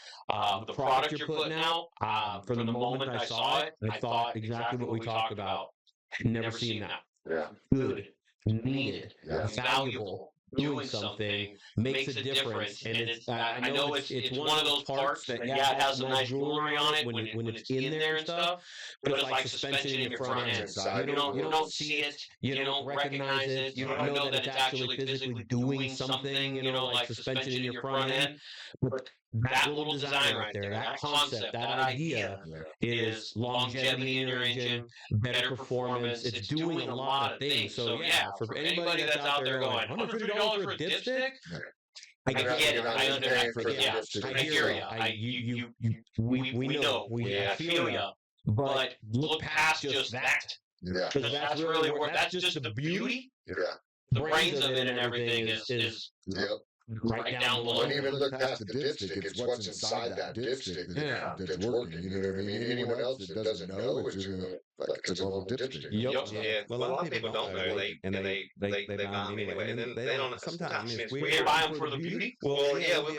The product you're putting out, from the moment I saw it, I thought exactly what we talked about. Never seen that. Yeah. Good, needed, Yeah. valuable, doing something makes a difference. And it's I know it's one of those parts that it has some nice jewelry on it when it's in there and stuff, but it's like suspension in your front end. You don't see it, you don't recognize it, you don't know that it's actually physically doing something, like suspension in your front end. But that little design right there, that concept, that idea is longevity in your engine, better performance. It's doing a lot of things. So yeah, for anybody that's out there going, $150 for a dipstick, I get it. I understand. I hear you. We know. I feel you. But look past just that. Yeah. Because that's really where that's just the beauty. Yeah. The brains of it and everything is Yep. right down below. Don't even look past the dipstick. It's what's inside that dipstick that's working. You know what I mean? Anyone else that doesn't know, it's just like it's a little dipstick. Yeah. Well, a lot of people don't know. They buy them anyway. And then they don't. Sometimes We buy them for the beauty. Well, yeah, we'll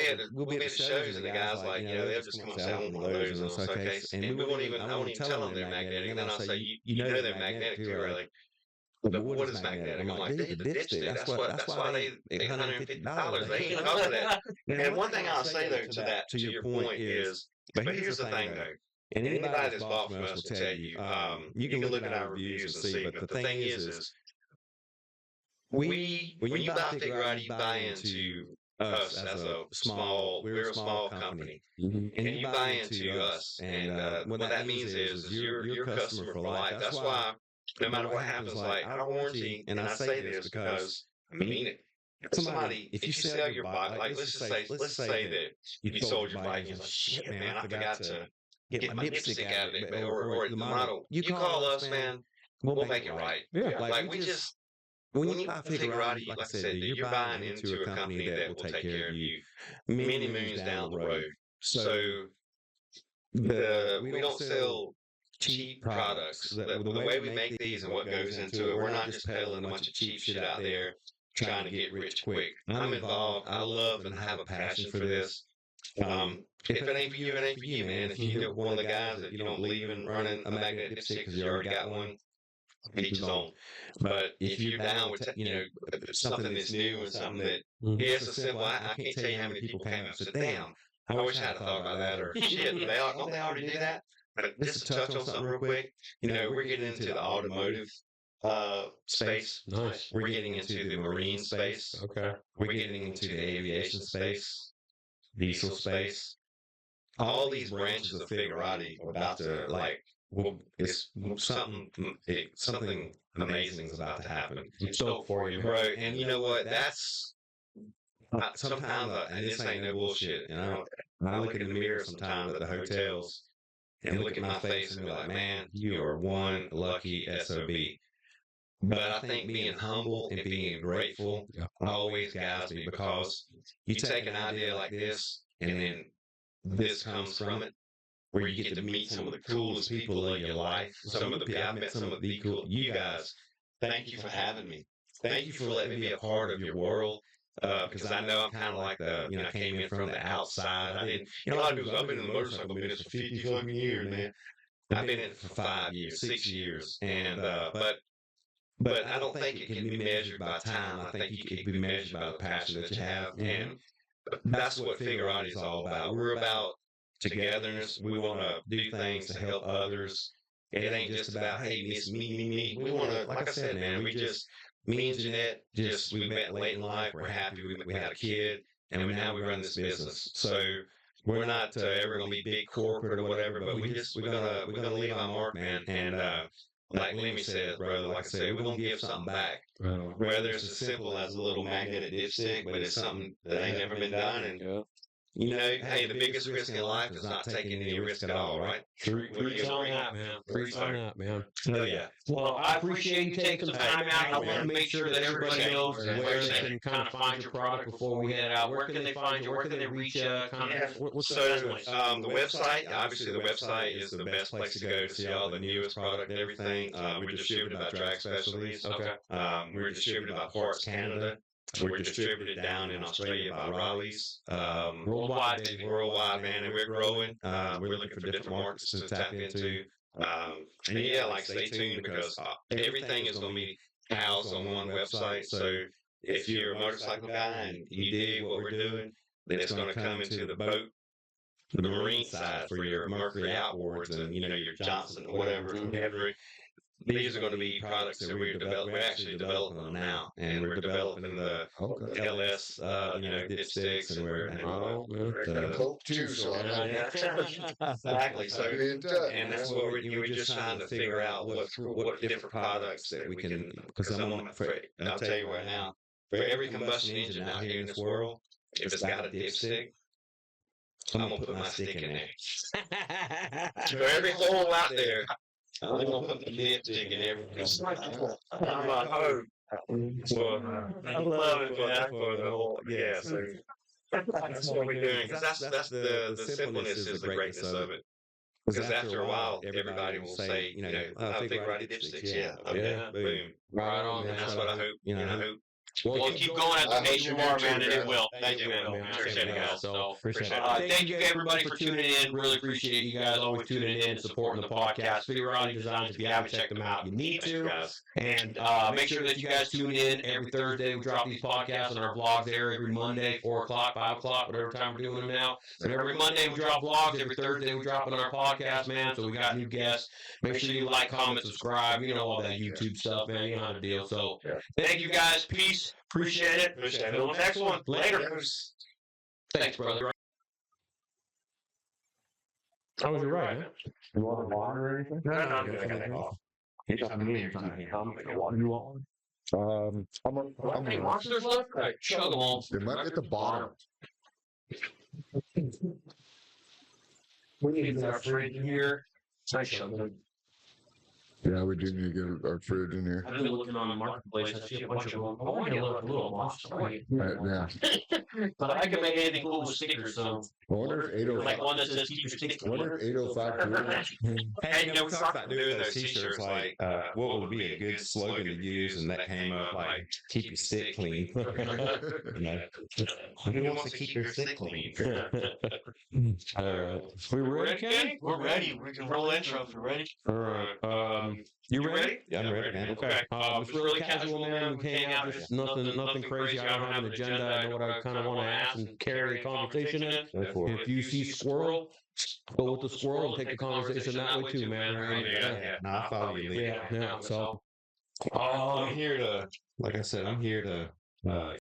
be at the shows, and the guys like, they'll just come and say, "I want one of those in a showcase," and we won't even. I won't even tell them they're magnetic, and then I'll say, "You know they're magnetic too, right?" But what is magnetic? I'm like, "Dude, the dipstick. That's why they $850. They ain't cover that." And one thing I'll say though to your point is, but here's the thing though. And anybody that's bought from us will tell you, you can look at our reviews and see. But the thing is when you buy Figurati, you buy into us as a we're a small company, and you buy into us, and what that means is you're a customer for life. That's why no matter what happens, like our warranty, and I say this because I mean it. If you sell your bike, like let's say that you sold your bike, and you're like, shit, man, I forgot to get my dipstick out of it, or the model. You call us, man, we'll make it right. Yeah. Like we just. When you buy Figurati, like I said, you're buying into a company that will take care of you many moons down the road. So we don't sell cheap products. The way we make these and what goes into it, we're not just peddling a bunch of cheap shit out there trying to get rich quick. I'm involved. I love and have a passion for this. If it ain't for you, it ain't for you, man. If you're one of the guys that you don't believe in running a magnet dipstick because you already got one, each his own. But if you're down with, something that's new and something that, it's a simple, I can't tell you how many people came up and said, damn, I wish I had thought about that, or shit, don't they already do that? But just to touch on something real quick, we're getting into the automotive space. Nice. We're getting into the marine space. Okay. We're getting into the aviation space, diesel space. All these branches of Figurati are about to, it's something amazing is about to happen. I'm stoked for you, bro. And you know what? That's sometimes, and this ain't no bullshit. I look in the mirror sometimes at the hotels and look at my face and be like, man, you are one lucky SOB. But I think being humble and being grateful always guides me, because you take an idea like this and then this comes from it, where you get to meet some of the coolest people of your life. I've met some of the cool, you guys. Thank you for having me. Thank you for letting me be a part of your world. Because I know I'm kind of like I came in from the outside. I didn't, a lot of people, I've been in the motorcycle business for 50 fucking years, man. I've been in it for 5 years, 6 years. And, but I don't think it can be measured by time. I think it can be measured by the passion that you have. And that's what Figurati is all about. We're about togetherness. We want to do things to help others. It ain't just about, hey, it's me. We want to, like I said, man, me and Jeanette, we met late in life. We're happy. We had a kid, and now we run this business. So we're not ever going to be big corporate or whatever, but we're gonna leave our mark, man. And like Lemmy said, brother, like I said, we're going to give something back. Whether it's as simple as a little magnetic dipstick, but it's something that ain't never been done. And hey, the biggest risk in life is not taking any risk at all, right? Preach on that, man. Preach on that, man. Hell yeah. Well, I appreciate you taking some time out. I want to make sure that everybody knows where they can kind of find your product before we head out. Where can they find you? Where can they reach you? What's the best place? The website, obviously the website is the best place to go to see all the newest product and everything. We're distributed by Drag Specialties. Okay. We're distributed by Parts Canada. We're distributed down in Australia by Raleigh's. Worldwide, baby. Worldwide, man, and we're growing. We're looking for different markets to tap into. And yeah, stay tuned, because everything is going to be housed on one website. So if you're a motorcycle guy and you dig what we're doing, then it's going to come into the boat, the marine side for your Mercury outboards and, your Johnson or whatever. These are going to be products that we're actually developing them now, and we're developing the LS, dipsticks, and we're Coke too, so exactly. So, and that's what we're just trying to figure out what different products that we can. Because I'll tell you right now, for every combustion engine out here in this world, if it's got a dipstick, I'm gonna put my stick in there. For every hole out there, I'm gonna put the dipstick in everything. I'm like, oh, I love it, man. For the whole, yeah. So that's what we're doing. Because that's the simpleness is the greatness of it. Because after a while, everybody will say, I Figurati dipsticks, yeah, okay, boom, right on. And that's what I hope, Well, keep going at the pace you are, man, and it will. Thank you, man. Appreciate it, guys. So, thank you, everybody, for tuning in. Really appreciate you guys always tuning in and supporting the podcast. Figurati Designs, if you haven't checked them out, you need to. And make sure that you guys tune in every Thursday. We drop these podcasts on our vlogs there every Monday, 4 o'clock, 5 o'clock, whatever time we're doing them now. And every Monday we drop vlogs. Every Thursday we drop on our podcast, man. So we got new guests. Make sure you like, comment, subscribe. All that YouTube stuff, man. You know how to deal. So thank you, guys. Peace. Peace. Appreciate it. Until the next one. Later. Thanks, brother. How was your ride, man? You want water or anything? No, I'm good. You talking to me or something? Water you want? I'm Any monsters left? Right, chug them all. They might be at the bottom. We need to get our fridge in here. Nice chug them. Yeah, we do need to get our fridge in here. I've been looking on the marketplace. I see a bunch of them. I want to get a little monster. Yeah. But I can make anything cool with stickers, so. I wonder if 805. Like one that says keep your sticks I wonder if 805. Hey, we talked about doing those t-shirts, like, what would be a good slogan to use, and that came up, like, keep your stick clean. You know, who wants to keep their stick clean? All right. We ready, Kenny? We're ready. We can roll intro if you're ready. All right. You ready? Yeah, I'm ready, man. Okay. It's really casual, man. We hang out. Just nothing crazy. I don't have an agenda. I know what I kind of want to ask and carry the conversation in. If you see squirrel, go with the squirrel and take the conversation that way too, man. Right? Yeah. No, I follow you. Yeah. So. I'm here to, like I said, I'm here to